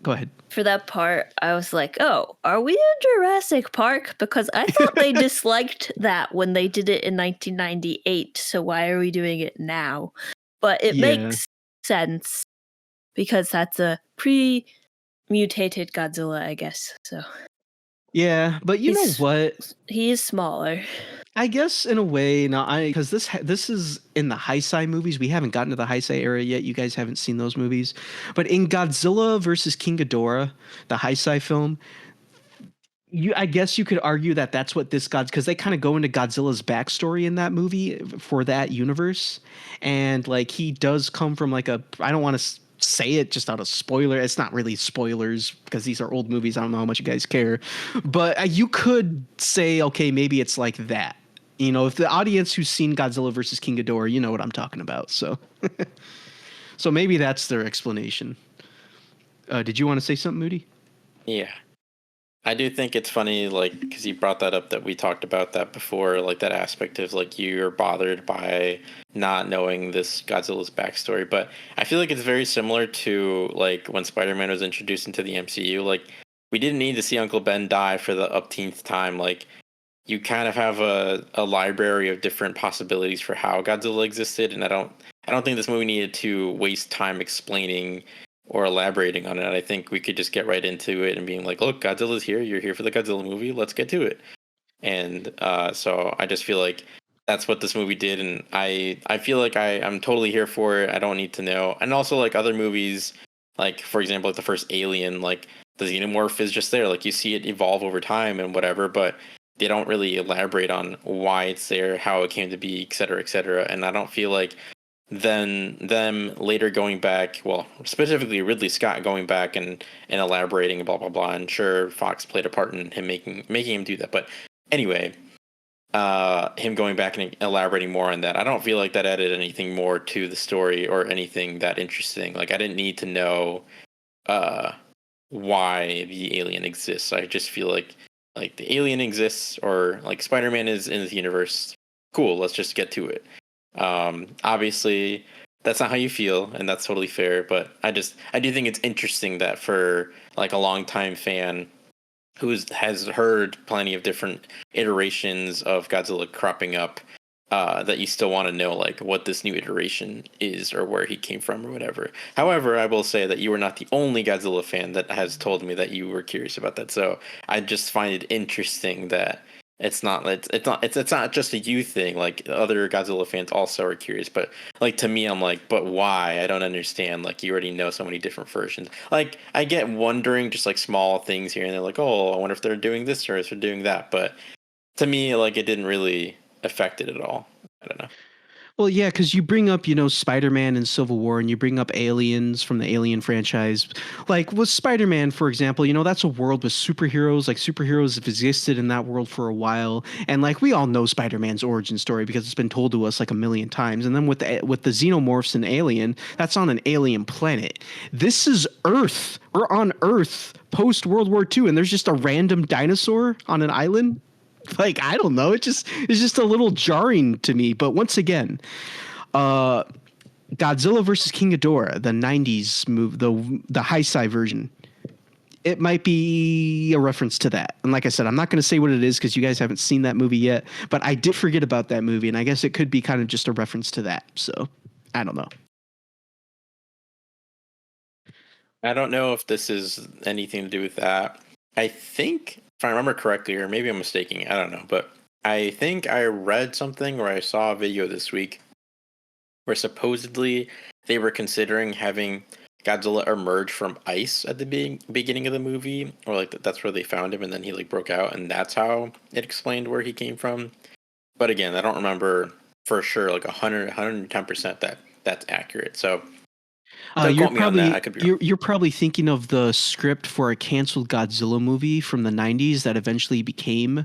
go ahead. For that part, I was like, oh, are we in Jurassic Park? Because I thought they disliked that when they did it in 1998. So why are we doing it now? But it makes sense because that's a pre-mutated Godzilla, I guess. So. Yeah, but you know what? He is smaller. I guess in a way, because this is in the Heisei movies. We haven't gotten to the Heisei era yet. You guys haven't seen those movies. But in Godzilla versus King Ghidorah, the Heisei film, I guess you could argue that that's what this because they kind of go into Godzilla's backstory in that movie for that universe. And like he does come from like I don't want to say it just out of spoiler. It's not really spoilers because these are old movies. I don't know how much you guys care, but you could say, okay, maybe it's like that. You know, if the audience who's seen Godzilla versus King Ghidorah, you know what I'm talking about. So, so maybe that's their explanation. Did you want to say something, Moody? Yeah. I do think it's funny, like, because you brought that up, that we talked about that before, like that aspect of like you're bothered by not knowing this Godzilla's backstory. But I feel like it's very similar to like when Spider-Man was introduced into the MCU. Like we didn't need to see Uncle Ben die for the upteenth time. Like you kind of have a library of different possibilities for how Godzilla existed, and I don't think this movie needed to waste time explaining or elaborating on it. I think we could just get right into it and being like, look, Godzilla's here. You're here for the Godzilla movie. Let's get to it. And so I just feel like that's what this movie did, and I feel like I'm totally here for it. I don't need to know. And also, like other movies, like for example, like the first Alien, like the xenomorph is just there. Like you see it evolve over time and whatever, but they don't really elaborate on why it's there, how it came to be, et cetera, et cetera. And I don't feel like them later going back, well, specifically Ridley Scott going back and elaborating and blah blah blah. And sure, Fox played a part in him making him do that, but anyway, him going back and elaborating more on that, I don't feel like that added anything more to the story or anything that interesting. Like I didn't need to know why the alien exists. I just feel like the alien exists, or like Spider-Man is in the universe. Cool, let's just get to it. Obviously that's not how you feel, and that's totally fair, but I do think it's interesting that for like a longtime fan who has heard plenty of different iterations of Godzilla cropping up, that you still want to know like what this new iteration is or where he came from or whatever. However, I will say that you are not the only Godzilla fan that has told me that you were curious about that. So I just find it interesting that it's not just a you thing. Like other Godzilla fans also are curious, but like to me, I'm like, but why? I don't understand. Like you already know so many different versions. Like I get wondering just like small things here and they're like, oh, I wonder if they're doing this or if they're doing that. But to me, like it didn't really affect it at all. I don't know. Well, yeah, because you bring up, Spider-Man and Civil War, and you bring up aliens from the Alien franchise. Like with Spider-Man, for example, that's a world with superheroes. Like superheroes have existed in that world for a while, and like we all know Spider-Man's origin story because it's been told to us like a million times. And then with the xenomorphs and Alien, that's on an alien planet. This is Earth. We're on Earth post World War II, and there's just a random dinosaur on an island. Like, I don't know. It's just a little jarring to me. But once again, Godzilla versus King Ghidorah, the 90s movie, the Heisei version, it might be a reference to that. And like I said, I'm not going to say what it is because you guys haven't seen that movie yet. But I did forget about that movie, and I guess it could be kind of just a reference to that. So, I don't know. I don't know if this is anything to do with that. I think, if I remember correctly, or maybe I'm mistaking, I don't know, but I think I read something or I saw a video this week where supposedly they were considering having Godzilla emerge from ice at the beginning of the movie, or like that's where they found him and then he like broke out, and that's how it explained where he came from. But again, I don't remember for sure, like 110% that that's accurate. So you're probably thinking of the script for a canceled Godzilla movie from the 90s that eventually became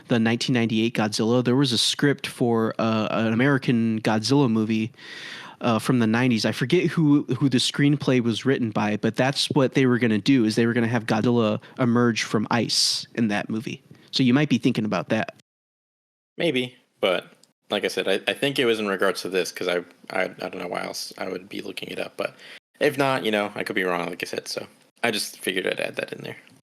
the 1998 Godzilla. There was a script for an American Godzilla movie from the 90s. I forget who the screenplay was written by, but that's what they were going to do, is they were going to have Godzilla emerge from ice in that movie. So you might be thinking about that. Maybe, but like I said, I think it was in regards to this because I don't know why else I would be looking it up, but if not, I could be wrong, like I said. So I just figured I'd add that in there.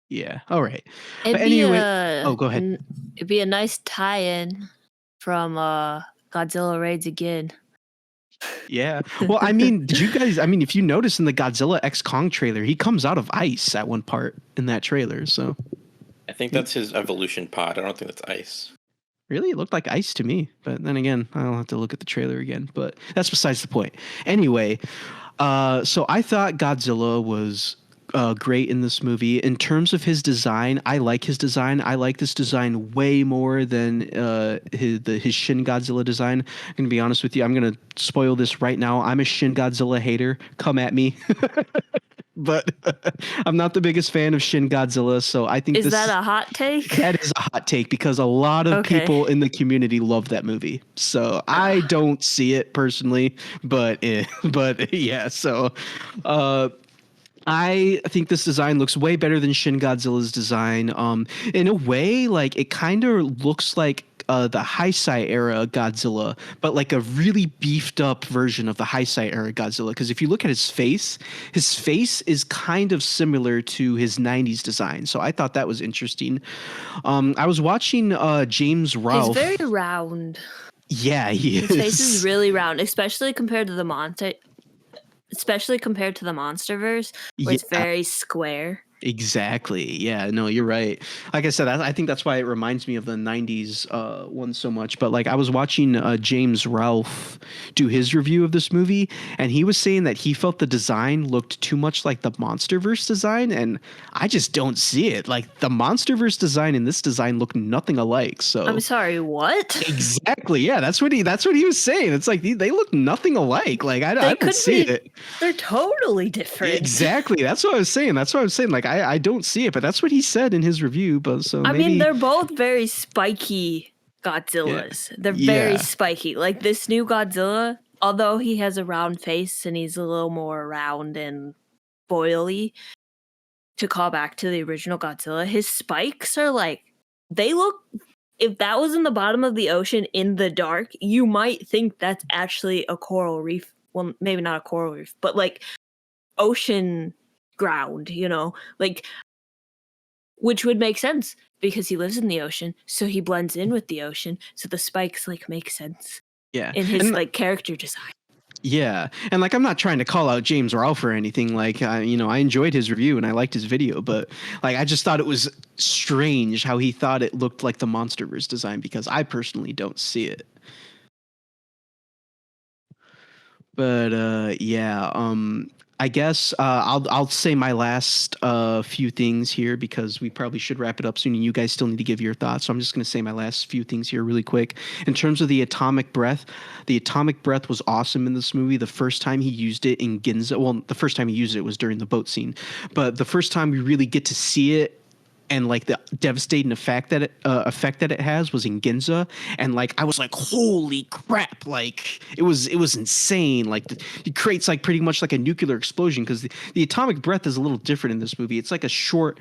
Yeah. All right. But anyway, go ahead. It'd be a nice tie-in from Godzilla Raids Again. Yeah. Well, I mean, if you notice in the Godzilla X Kong trailer, he comes out of ice at one part in that trailer. So I think that's his evolution pod. I don't think that's ice. Really? It looked like ice to me. But then again, I'll have to look at the trailer again. But that's besides the point. Anyway, so I thought Godzilla was great in this movie. In terms of his design, I like his design. I like this design way more than his Shin Godzilla design. I'm going to be honest with you. I'm going to spoil this right now. I'm a Shin Godzilla hater. Come at me. But I'm not the biggest fan of Shin Godzilla, so I think is that a hot take? That is a hot take because a lot of people in the community love that movie. So I don't see it personally, but yeah. So I think this design looks way better than Shin Godzilla's design. In a way, like it kind of looks like the Heisei era Godzilla, but like a really beefed up version of the Heisei era Godzilla. Because if you look at his face is kind of similar to his 90s design. So I thought that was interesting. I was watching James Rolfe. He's very round. Yeah, he is. His face is really round, especially compared to the MonsterVerse, where it's very square. Exactly. Yeah, no, you're right. Like I said, I think that's why it reminds me of the 90s one so much. But like I was watching James Rolfe do his review of this movie, and he was saying that he felt the design looked too much like the MonsterVerse design, and I just don't see it. Like the MonsterVerse design and this design look nothing alike. So I'm sorry, what? Exactly. Yeah, that's what he was saying. It's like they look nothing alike. Like I don't see it. They're totally different. Exactly. That's what I was saying. Like I don't see it, but that's what he said in his review. But so I mean, they're both very spiky Godzillas. Yeah. They're very spiky. Like this new Godzilla, although he has a round face and he's a little more round and boily, to call back to the original Godzilla, his spikes are like, they look, if that was in the bottom of the ocean in the dark, you might think that's actually a coral reef. Well, maybe not a coral reef, but like ocean ground, like, which would make sense because he lives in the ocean, so he blends in with the ocean, so the spikes like make sense in his like character design. Yeah, and like I'm not trying to call out James Rolfe or anything. Like I enjoyed his review and I liked his video, but like I just thought it was strange how he thought it looked like the MonsterVerse design, because I personally don't see it. But I guess I'll say my last few things here, because we probably should wrap it up soon, and you guys still need to give your thoughts. So I'm just going to say my last few things here really quick. In terms of the atomic breath was awesome in this movie. The first time he used it in Ginza, well, the first time he used it was during the boat scene, but the first time we really get to see it and like the devastating effect that it has was in Ginza, and like I was like, holy crap, like it was insane. Like it creates like pretty much like a nuclear explosion, because the atomic breath is a little different in this movie. It's like a short,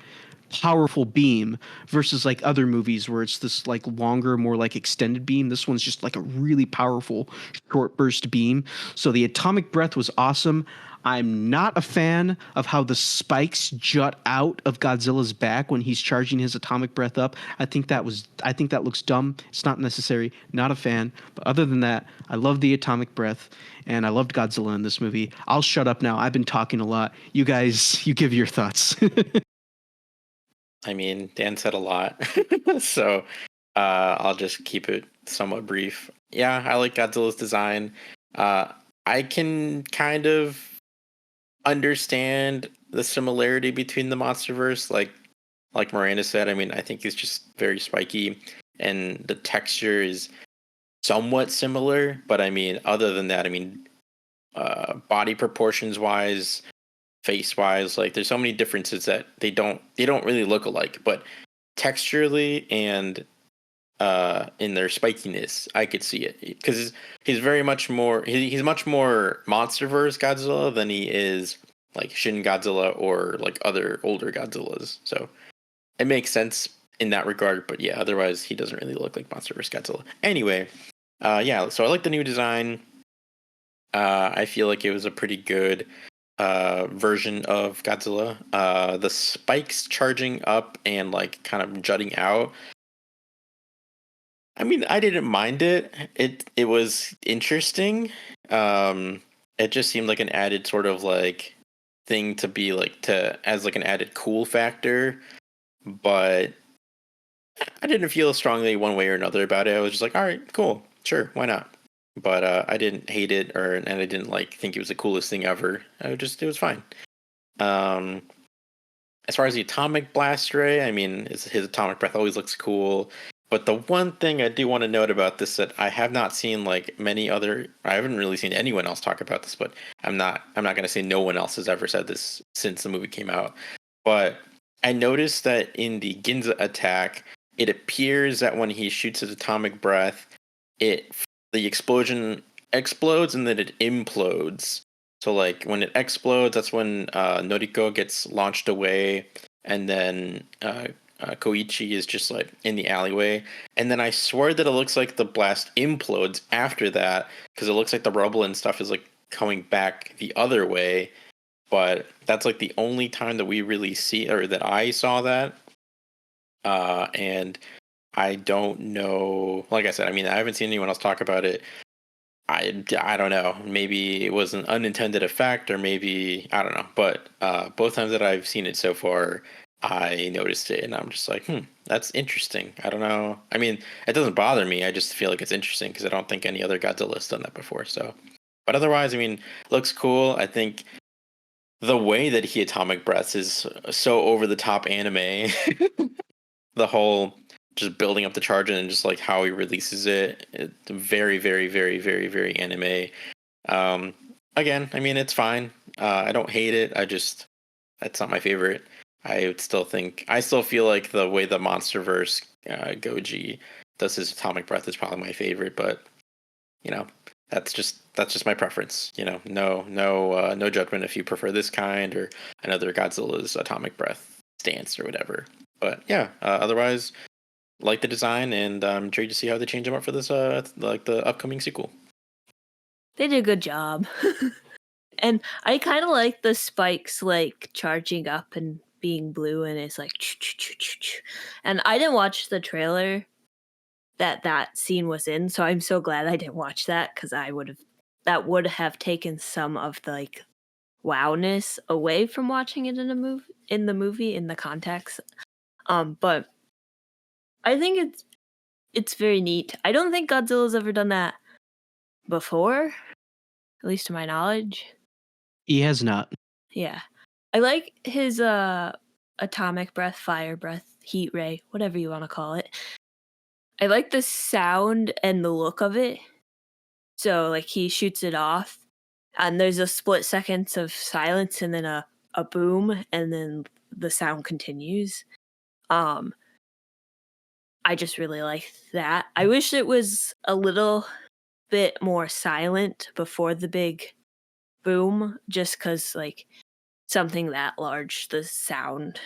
powerful beam versus like other movies where it's this like longer, more like extended beam. This one's just like a really powerful short burst beam. So the atomic breath was awesome. I'm not a fan of how the spikes jut out of Godzilla's back when he's charging his atomic breath up. I think that looks dumb. It's not necessary. Not a fan. But other than that, I love the atomic breath, and I loved Godzilla in this movie. I'll shut up now. I've been talking a lot. You guys, you give your thoughts. I mean, Dan said a lot, so I'll just keep it somewhat brief. Yeah, I like Godzilla's design. I can kind of understand the similarity between the MonsterVerse, like Miranda said. I mean, I think it's just very spiky, and the texture is somewhat similar. But I mean, other than that, I mean, body proportions wise, face wise, like there's so many differences that they don't really look alike. But texturally and in their spikiness, I could see it, because he's very much more he's much more MonsterVerse Godzilla than he is like Shin Godzilla or like other older Godzillas. So it makes sense in that regard. But yeah, otherwise he doesn't really look like MonsterVerse Godzilla. Anyway, so I like the new design. I feel like it was a pretty good version of Godzilla. The spikes charging up and like kind of jutting out, I mean, I didn't mind it. It was interesting. It just seemed like an added sort of like thing to be like as like an added cool factor, but I didn't feel strongly one way or another about it. I was just like, all right, cool, sure, why not? But I didn't hate it, and I didn't like think it was the coolest thing ever. It was fine. As far as the atomic blast ray, I mean, his atomic breath always looks cool. But the one thing I do want to note about this that I have not seen I haven't really seen anyone else talk about this, but I'm not going to say no one else has ever said this since the movie came out. But I noticed that in the Ginza attack, it appears that when he shoots his atomic breath, the explosion explodes and then it implodes. So like when it explodes, that's when Noriko gets launched away, and then Koichi is just like in the alleyway, and then I swear that it looks like the blast implodes after that because it looks like the rubble and stuff is like coming back the other way. But that's like the only time that we really see or that I saw that. And I don't know. Like I said, I mean, I haven't seen anyone else talk about it. I don't know. Maybe it was an unintended effect, or maybe I don't know. But both times that I've seen it so far, I noticed it, and I'm just like, that's interesting. I don't know. I mean, it doesn't bother me. I just feel like it's interesting because I don't think any other Godzilla's done that before. So, but otherwise, I mean, looks cool. I think the way that he atomic breaths is so over the top anime. The whole just building up the charge and just like how he releases it, it's very, very, very, very, very anime. Again, I mean, it's fine. I don't hate it. It's not my favorite. I still feel like the way the MonsterVerse Goji does his atomic breath is probably my favorite, but you know, that's just my preference. You know, no judgment if you prefer this kind or another Godzilla's atomic breath stance or whatever. But yeah, otherwise, like the design, and I'm intrigued to see how they change them up for this, like the upcoming sequel. They did a good job. And I kind of like the spikes like charging up and being blue, and it's like and I didn't watch the trailer that scene was in, so I'm so glad I didn't watch that because that would have taken some of the like wowness away from watching it in the movie in the context. But I think it's very neat. I don't think Godzilla's ever done that before, at least to my knowledge. He has not. Yeah. I like his atomic breath, fire breath, heat ray, whatever you want to call it. I like the sound and the look of it. So like he shoots it off and there's a split seconds of silence and then a boom and then the sound continues. I just really like that. I wish it was a little bit more silent before the big boom, just because, like, something that large, the sound,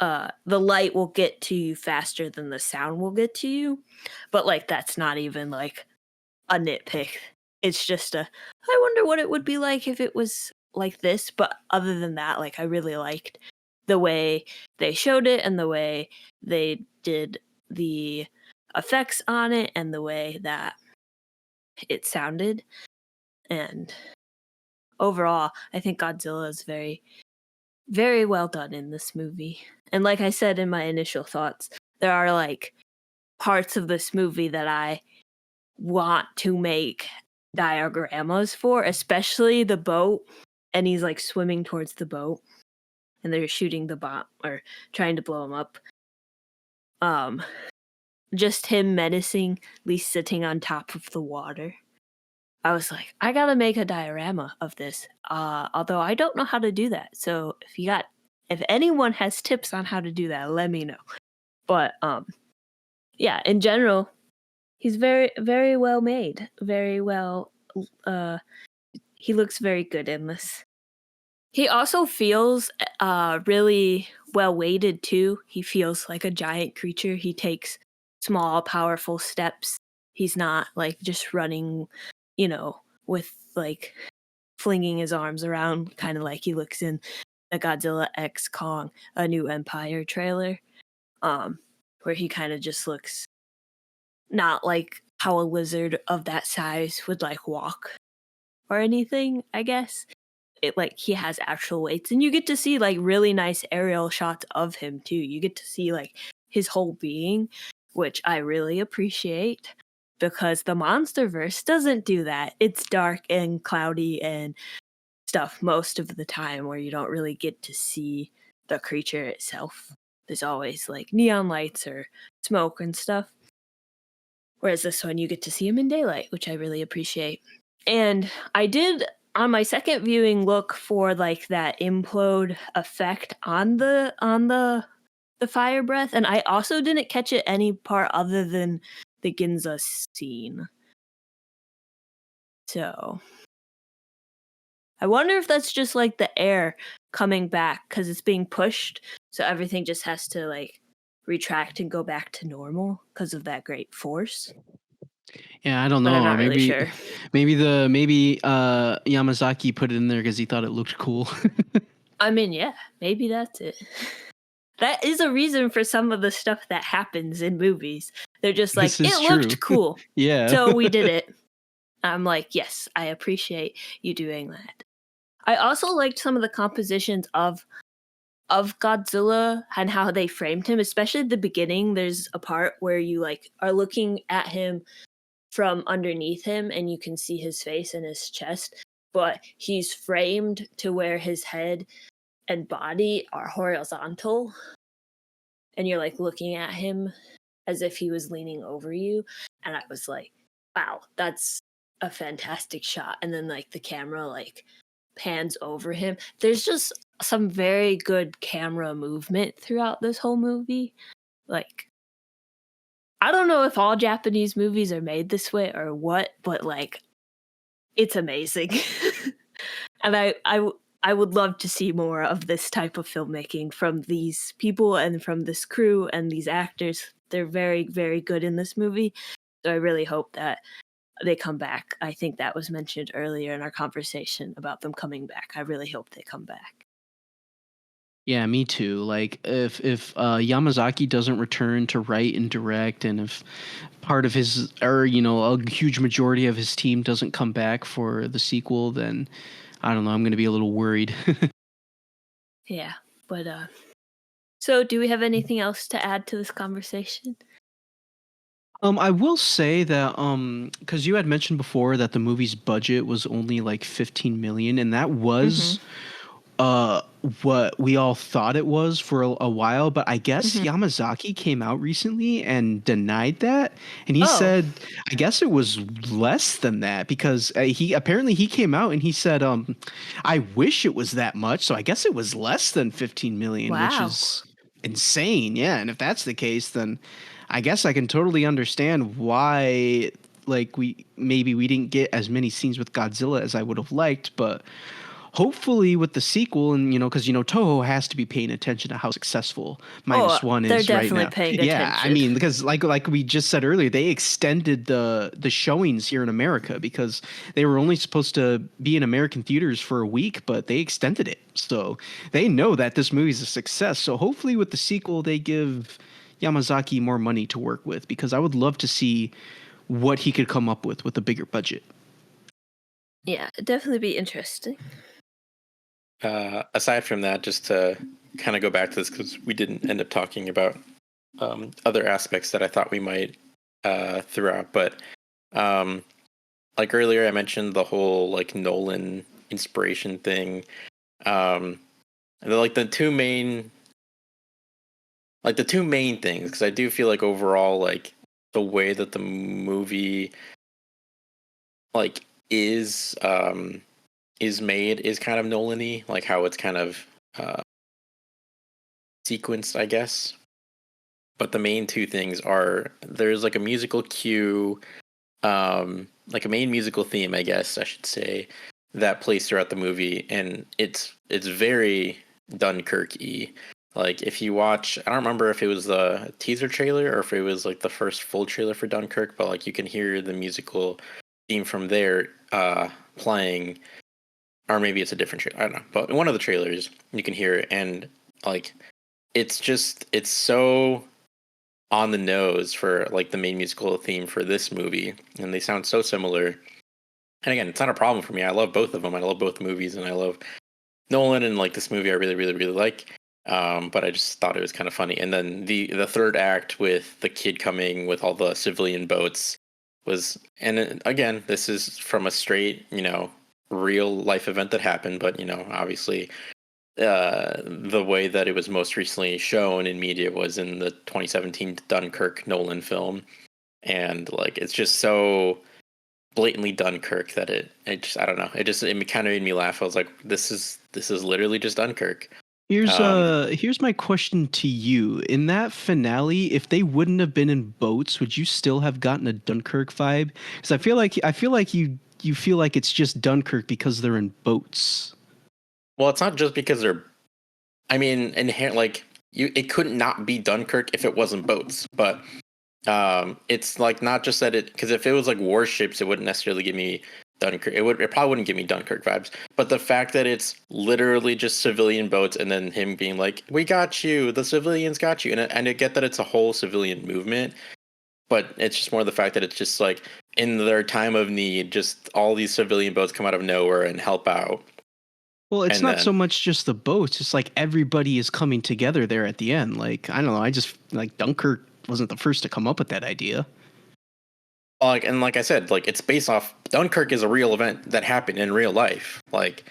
the light will get to you faster than the sound will get to you. But, like, that's not even, like, a nitpick. It's just I wonder what it would be like if it was like this. But other than that, like, I really liked the way they showed it and the way they did the effects on it and the way that it sounded. And overall, I think Godzilla is very, very well done in this movie. And like I said in my initial thoughts, there are like parts of this movie that I want to make diagrammas for, especially the boat. And he's like swimming towards the boat and they're shooting the bomb or trying to blow him up. Just him menacingly sitting on top of the water. I was like, I gotta make a diorama of this. Although I don't know how to do that. So if anyone has tips on how to do that, let me know. But yeah, in general, he's very, very well made. Very well. He looks very good in this. He also feels really well weighted too. He feels like a giant creature. He takes small, powerful steps. He's not like just running, with like flinging his arms around, kind of like he looks in the Godzilla X Kong, A New Empire trailer, where he kind of just looks not like how a lizard of that size would like walk or anything, I guess. It like he has actual weights, and you get to see like really nice aerial shots of him too. You get to see like his whole being, which I really appreciate because the MonsterVerse doesn't do that. It's dark and cloudy and stuff most of the time where you don't really get to see the creature itself. There's always like neon lights or smoke and stuff. Whereas this one you get to see him in daylight, which I really appreciate. And I did on my second viewing look for like that implode effect on the fire breath, and I also didn't catch it any part other than the Ginza scene. So I wonder if that's just like the air coming back because it's being pushed, so everything just has to like retract and go back to normal because of that great force. Yeah, I don't But I'm know. not really sure. Maybe Yamazaki put it in there because he thought it looked cool. I mean, yeah, maybe that's it. That is a reason for some of the stuff that happens in movies. They're just like, This is it true. looked cool, Yeah. so we did it. I'm like, yes, I appreciate you doing that. I also liked some of the compositions of Godzilla and how they framed him, especially at the beginning. There's a part where you like are looking at him from underneath him and you can see his face and his chest, but he's framed to where his head and body are horizontal, and you're like looking at him as if he was leaning over you. And I was like, wow, that's a fantastic shot. And then like the camera like pans over him. There's just some very good camera movement throughout this whole movie. Like, I don't know if all Japanese movies are made this way or what, but like, it's amazing. And I would love to see more of this type of filmmaking from these people and from this crew and these actors. They're very, very good in this movie. So I really hope that they come back. I think that was mentioned earlier in our conversation about them coming back. I really hope they come back. Yeah, me too. Like if Yamazaki doesn't return to write and direct, and if part of his or a huge majority of his team doesn't come back for the sequel, then I don't know. I'm going to be a little worried. Yeah, but so do we have anything else to add to this conversation? I will say that because you had mentioned before that the movie's budget was only like 15 million, and that was what we all thought it was for a while, but I guess Yamazaki came out recently and denied that, and he said I guess it was less than that because he came out and he said I wish it was that much, so I guess it was less than 15 million, which is insane. Yeah, and if that's the case, then I guess I can totally understand why like we didn't get as many scenes with Godzilla as I would have liked, but hopefully with the sequel, and because Toho has to be paying attention to how successful Minus One is right now. They're definitely paying attention. Yeah, I mean, because like we just said earlier, they extended the showings here in America because they were only supposed to be in American theaters for a week, but they extended it, so they know that this movie's a success. So hopefully with the sequel, they give Yamazaki more money to work with, because I would love to see what he could come up with a bigger budget. Yeah, it'd definitely be interesting. Aside from that, just to kind of go back to this, because we didn't end up talking about other aspects that I thought we might throughout, but like earlier I mentioned the whole like Nolan inspiration thing, and like the two main things, because I do feel like overall like the way that the movie like is made is kind of Nolan-y, like how it's kind of sequenced, I guess. But the main two things are there's like a musical cue, like a main musical theme, I guess I should say, that plays throughout the movie, and it's very Dunkirk-y. Like if you watch, I don't remember if it was the teaser trailer or if it was like the first full trailer for Dunkirk, but like you can hear the musical theme from there playing. Or maybe it's a different trailer, I don't know. But in one of the trailers, you can hear it, and like, it's so on the nose for like the main musical theme for this movie, and they sound so similar. And again, it's not a problem for me. I love both of them. I love both movies, and I love Nolan, and like this movie I really, really, really like. But I just thought it was kind of funny. And then the third act with the kid coming with all the civilian boats was, and again, this is from a straight, real life event that happened, but obviously the way that it was most recently shown in media was in the 2017 Dunkirk Nolan film, and like it's just so blatantly Dunkirk that it I don't know, it kind of made me laugh. I was like, this is literally just Dunkirk. Here's my question to you. In that finale, if they wouldn't have been in boats, would you still have gotten a Dunkirk vibe? Because I feel like you you feel like it's just Dunkirk because they're in boats. Well, it's not just because they're. I mean, inherent like it couldn't not be Dunkirk if it wasn't boats, but it's like not just that it because if it was like warships, it wouldn't necessarily give me Dunkirk. It probably wouldn't give me Dunkirk vibes. But the fact that it's literally just civilian boats, and then him being like, "We got you, the civilians got you," and I get that it's a whole civilian movement, but it's just more the fact that it's just like in their time of need, just all these civilian boats come out of nowhere and help out. Well, it's And not then- so much just the boats. It's like everybody is coming together there at the end. Like, I don't know. I just like Dunkirk wasn't the first to come up with that idea. Like I said, like it's based off Dunkirk is a real event that happened in real life. Like,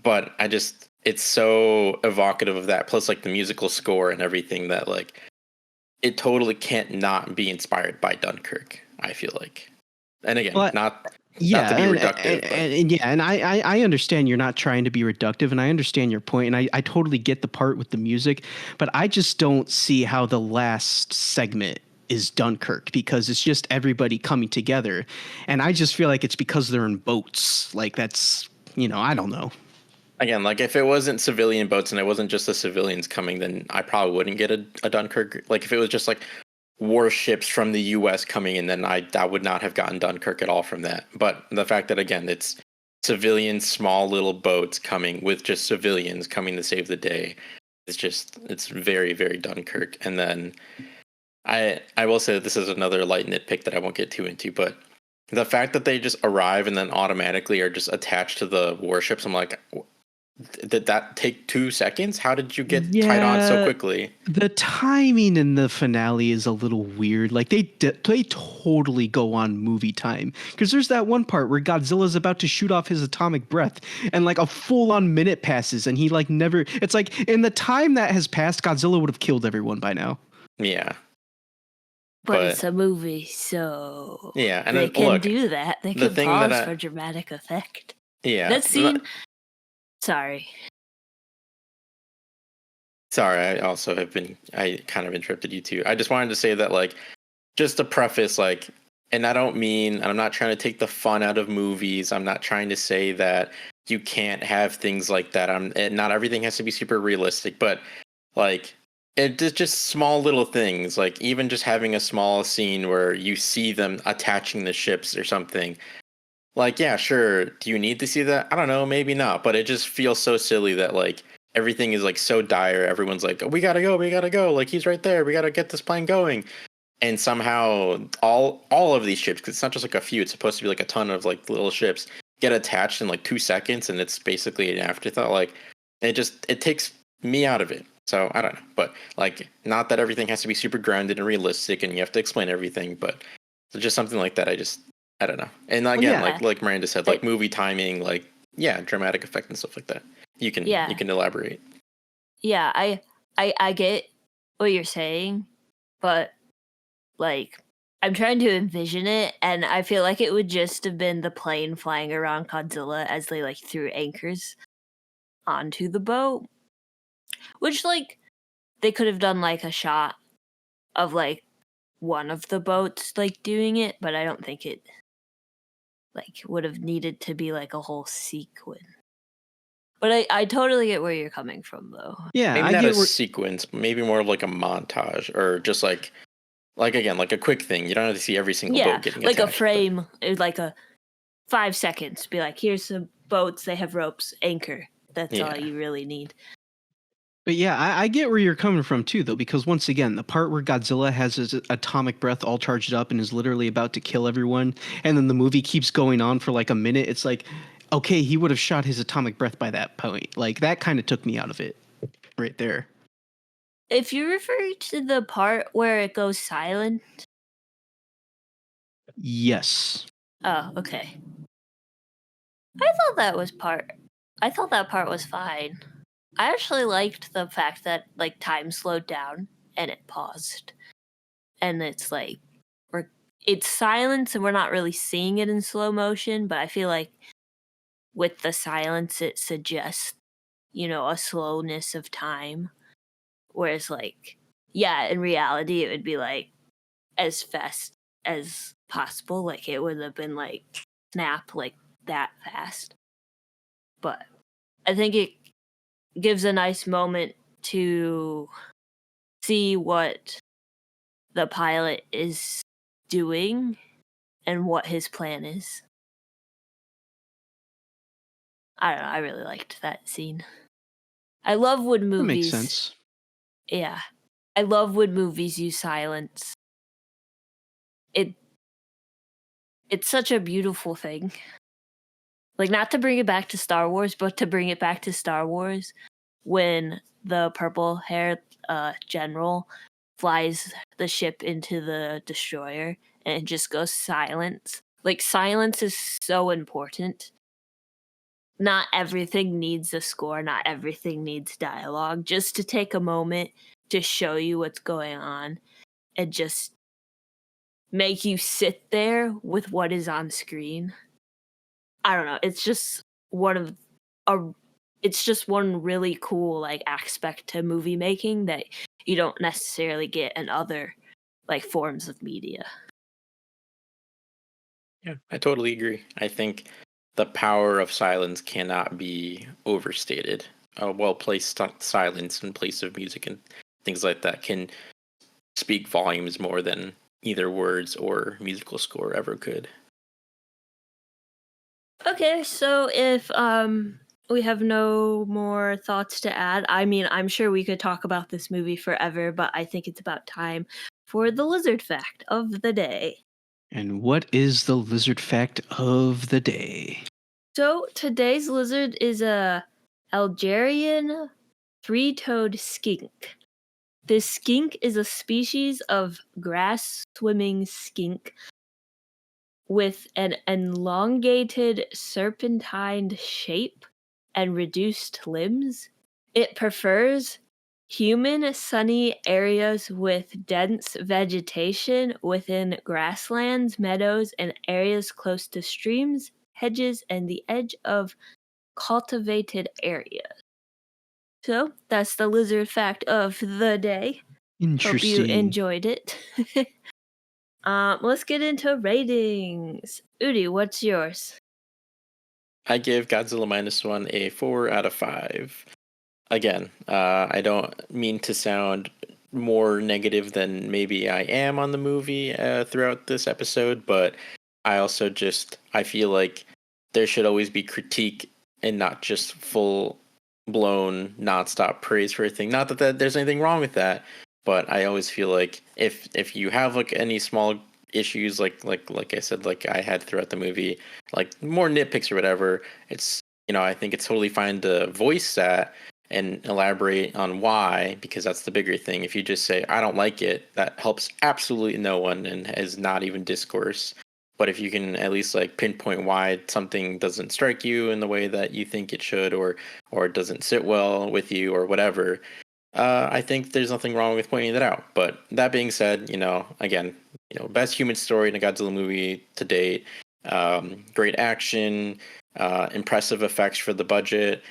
but it's so evocative of that. Plus, like the musical score and everything that like it totally can't not be inspired by Dunkirk. I feel like, and again, But- not Yeah, to be and, reductive, but- and I understand you're not trying to be reductive, and I understand your point, and I totally get the part with the music, but I just don't see how the last segment is Dunkirk because it's just everybody coming together, and I just feel like it's because they're in boats. Like that's I don't know. Again, like if it wasn't civilian boats and it wasn't just the civilians coming, then I probably wouldn't get a Dunkirk. Like if it was just like warships from the U.S. coming in, then I would not have gotten Dunkirk at all from that. But the fact that again it's civilian small little boats coming with just civilians coming to save the day, it's very very Dunkirk. And then I will say that this is another light nitpick that I won't get too into, but the fact that they just arrive and then automatically are just attached to the warships, I'm like, did that take 2 seconds? How did you get tied on so Yeah. quickly? The timing in the finale is a little weird. Like they totally go on movie time because there's that one part where Godzilla's about to shoot off his atomic breath and like a full-on minute passes and he like never. It's like in the time that has passed, Godzilla would have killed everyone by now. Yeah. But it's a movie, so Yeah, and they then, can look, do that. They the can thing pause that for dramatic effect. yeah. That scene. Sorry. Sorry, I kind of interrupted you too. I just wanted to say that, like, just to preface, like, and I'm not trying to take the fun out of movies. I'm not trying to say that you can't have things like that. Not everything has to be super realistic, but like, it's just small little things, like even just having a small scene where you see them attaching the ships or something. Like, yeah, sure. Do you need to see that? I don't know, maybe not, but it just feels so silly that like everything is like so dire. Everyone's like, oh, we gotta go. Like he's right there. We gotta get this plane going. And somehow all of these ships, because it's not just like a few, it's supposed to be like a ton of like little ships, get attached in like 2 seconds, and it's basically an afterthought. Like it takes me out of it. So I don't know, but like not that everything has to be super grounded and realistic, and you have to explain everything, but just something like that. I don't know. And again, yeah. like Miranda said, like movie timing, like dramatic effect and stuff like that. You can elaborate. Yeah, I get what you're saying, but like I'm trying to envision it, and I feel like it would just have been the plane flying around Godzilla as they like threw anchors onto the boat, which like they could have done like a shot of like one of the boats like doing it, but I don't think it like would have needed to be like a whole sequence. But I totally get where you're coming from though. Yeah, Maybe I not get a where, sequence, maybe more of like a montage, or just like again, like a quick thing. You don't have to see every single boat getting like attached. a frame, like a 5 seconds. Be like, here's some boats. They have ropes, anchor. That's all you really need. But yeah, I get where you're coming from too, though, because once again, the part where Godzilla has his atomic breath all charged up and is literally about to kill everyone, and then the movie keeps going on for like a minute. It's like, okay, he would have shot his atomic breath by that point. Like that kind of took me out of it, right there. If you refer to the part where it goes silent. Yes. Oh, okay. I thought that part was fine. I actually liked the fact that like time slowed down and it paused. And it's like it's silence and we're not really seeing it in slow motion, but I feel like with the silence it suggests, a slowness of time. Whereas like, yeah, in reality it would be like as fast as possible. Like it would have been like snap like that fast. But I think it gives a nice moment to see what the pilot is doing and what his plan is. I don't know, I really liked that scene. I love when That makes movies sense. Yeah. I love when movies use silence. It it's such a beautiful thing. Like, not to bring it back to Star Wars, but to bring it back to Star Wars when the purple-haired general flies the ship into the destroyer and it just goes silent. Like, silence is so important. Not everything needs a score, not everything needs dialogue. Just to take a moment to show you what's going on and just make you sit there with what is on screen. I don't know. It's just it's just one really cool like aspect to movie making that you don't necessarily get in other like forms of media. Yeah, I totally agree. I think the power of silence cannot be overstated. A well-placed silence in place of music and things like that can speak volumes more than either words or musical score ever could. Okay, so if we have no more thoughts to add, I mean, I'm sure we could talk about this movie forever, but I think it's about time for the lizard fact of the day. And what is the lizard fact of the day? So today's lizard is a Algerian three-toed skink. This skink is a species of grass-swimming skink with an elongated serpentined shape and reduced limbs. It prefers humid, sunny areas with dense vegetation within grasslands, meadows, and areas close to streams, hedges, and the edge of cultivated areas. So that's the lizard fact of the day. Hope you Interesting. enjoyed it. Let's get into ratings. Udi, what's yours? I give Godzilla Minus One a 4 out of 5. Again, I don't mean to sound more negative than maybe I am on the movie throughout this episode, but I feel like there should always be critique and not just full blown nonstop praise for everything. Not that there's anything wrong with that, but I always feel like if you have like any small issues like I said, like I had throughout the movie, like more nitpicks or whatever, it's, I think it's totally fine to voice that and elaborate on why, because that's the bigger thing. If you just say I don't like it, that helps absolutely no one and is not even discourse. But if you can at least like pinpoint why something doesn't strike you in the way that you think it should, or it doesn't sit well with you or whatever, I think there's nothing wrong with pointing that out. But that being said, again, best human story in a Godzilla movie to date. Great action, impressive effects for the budget,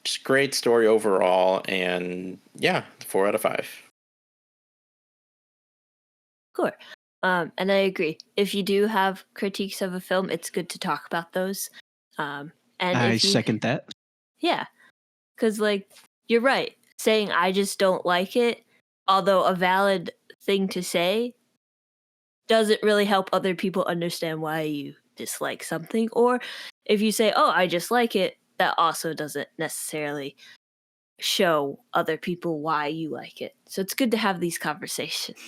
just great story overall, and yeah, 4 out of 5. Cool. And I agree. If you do have critiques of a film, it's good to talk about those. And I second that. Yeah, because like you're right. Saying I just don't like it, although a valid thing to say, doesn't really help other people understand why you dislike something. Or if you say, "Oh, I just like it," that also doesn't necessarily show other people why you like it. So it's good to have these conversations.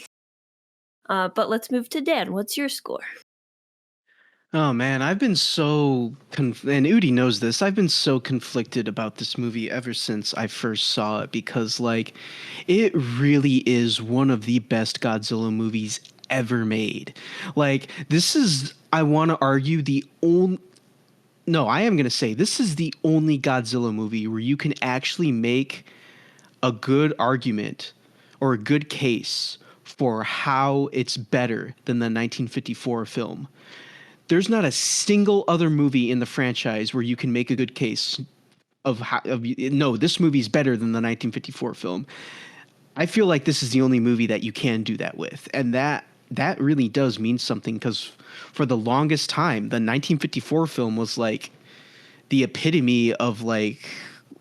But let's move to Dan. What's your score? Oh man, I've been so and Udi knows this. I've been so conflicted about this movie ever since I first saw it, because like it really is one of the best Godzilla movies ever made. Like this is, I want to argue, the only I am going to say this is the only Godzilla movie where you can actually make a good argument or a good case for how it's better than the 1954 film. There's not a single other movie in the franchise where you can make a good case of how, no, this movie's better than the 1954 film. I feel like this is the only movie that you can do that with. And that that really does mean something, because for the longest time, the 1954 film was like the epitome of like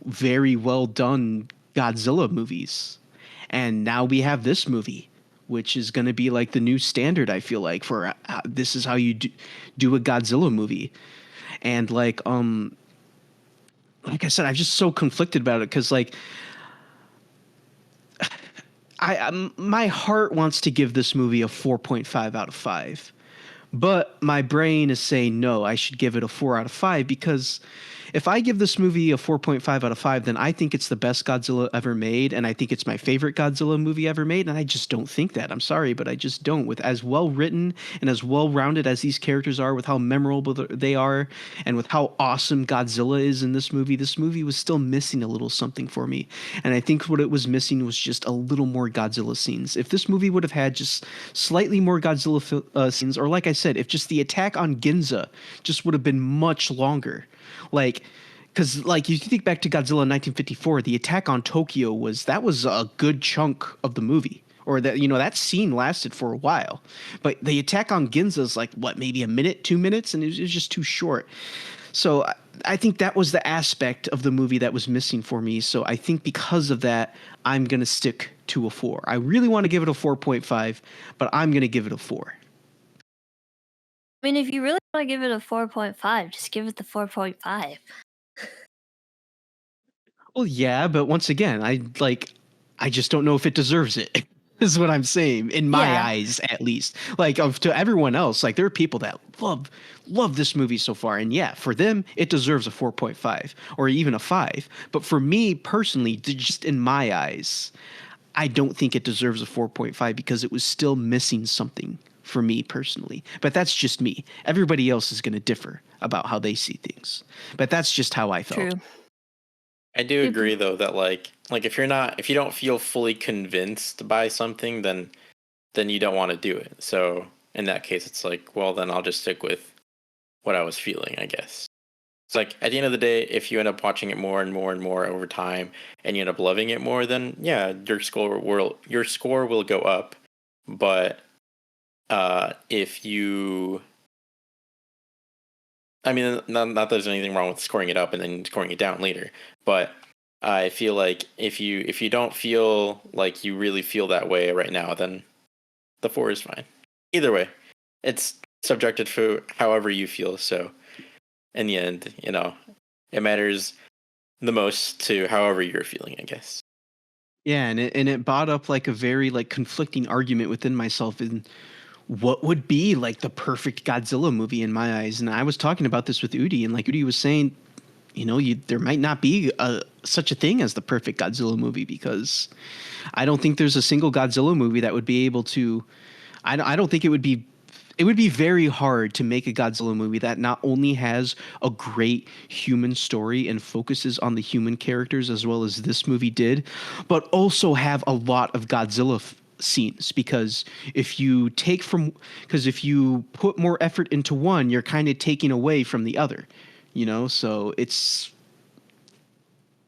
very well done Godzilla movies. And now we have this movie, which is going to be like the new standard, I feel like, for this is how you do a Godzilla movie. And like I said, I'm just so conflicted about it, because like my heart wants to give this movie a 4.5 out of 5. But my brain is saying, no, I should give it a 4 out of 5, because if I give this movie a 4.5 out of 5, then I think it's the best Godzilla ever made, and I think it's my favorite Godzilla movie ever made, and I just don't think that. I'm sorry, but I just don't. With as well written and as well rounded as these characters are, with how memorable they are, and with how awesome Godzilla is in this movie was still missing a little something for me. And I think what it was missing was just a little more Godzilla scenes. If this movie would have had just slightly more Godzilla scenes, or like I said, if just the attack on Ginza just would have been much longer. Like, because like you think back to Godzilla in 1954, the attack on Tokyo was a good chunk of the movie, or that, you know, that scene lasted for a while. But the attack on Ginza is like what, maybe a minute, 2 minutes, and it was just too short. So I think that was the aspect of the movie that was missing for me. So I think because of that, I'm gonna stick to a 4. I really want to give it a 4.5, but I'm gonna give it a 4. I mean, if you really want to give it a 4.5, just give it the 4.5. Well, yeah, but once again, I just don't know if it deserves it. Is what I'm saying, in my eyes, at least. Like, to everyone else, like, there are people that love this movie so far, and yeah, for them, it deserves a 4.5 or even a 5. But for me personally, just in my eyes, I don't think it deserves a 4.5, because it was still missing something for me personally. But that's just me. Everybody else is going to differ about how they see things. But that's just how I felt. True. I do agree though that like if you don't feel fully convinced by something, then you don't want to do it. So in that case, it's like, well, then I'll just stick with what I was feeling, I guess. It's like at the end of the day, if you end up watching it more and more and more over time, and you end up loving it more, then yeah, your score will go up. But if you, I mean, not that there's anything wrong with scoring it up and then scoring it down later, but I feel like if you don't feel like you really feel that way right now, then the 4 is fine. Either way, it's subjective for however you feel. So in the end, you know, it matters the most to however you're feeling, I guess. Yeah, and it brought up like a very like conflicting argument within myself in what would be like the perfect Godzilla movie in my eyes. And I was talking about this with Udi, and like Udi was saying, you know, there might not be such a thing as the perfect Godzilla movie, because I don't think there's a single Godzilla movie that would be able to. I don't think it would be. It would be very hard to make a Godzilla movie that not only has a great human story and focuses on the human characters as well as this movie did, but also have a lot of Godzilla scenes. Because if you put more effort into one, you're kind of taking away from the other, you know? So it's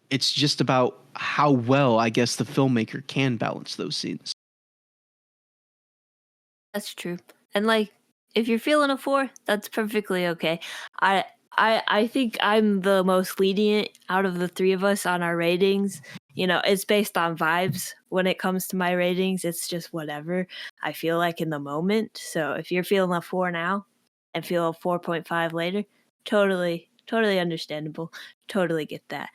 just about how well, I guess, the filmmaker can balance those scenes. That's true. And like, if you're feeling a 4, that's perfectly okay. I think I'm the most lenient out of the 3 of us on our ratings. You know, it's based on vibes when it comes to my ratings. It's just whatever I feel like in the moment. So if you're feeling a 4 now and feel a 4.5 later, totally understandable. Totally get that.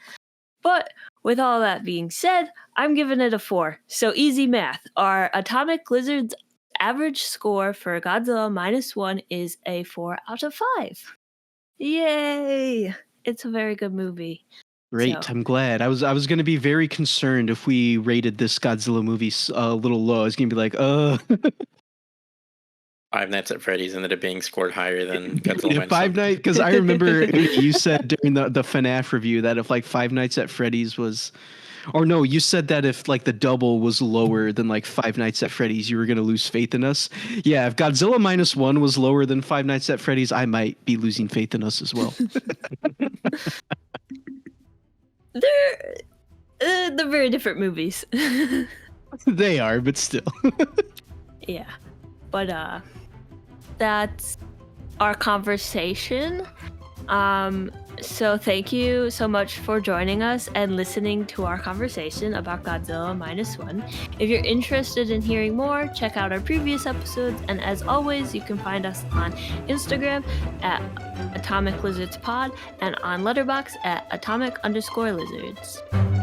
But with all that being said, I'm giving it a 4. So easy math. Our Atomic Lizard's average score for Godzilla Minus One is a 4 out of 5. Yay! It's a very good movie. Great, So. I'm glad. I was going to be very concerned if we rated this Godzilla movie a little low. I was going to be like, Five Nights at Freddy's ended up being scored higher than Godzilla Minus Five One. Nights, because I remember you said during the FNAF review that if like Five Nights at Freddy's was, or no, you said that if like the double was lower than like Five Nights at Freddy's, you were going to lose faith in us. Yeah, if Godzilla Minus One was lower than Five Nights at Freddy's, I might be losing faith in us as well. They're very different movies. They are, but still. Yeah. But that's our conversation. So thank you so much for joining us and listening to our conversation about Godzilla Minus One. If you're interested in hearing more, check out our previous episodes. And as always, you can find us on Instagram at Atomic Lizards Pod and on Letterboxd at Atomic_Lizards.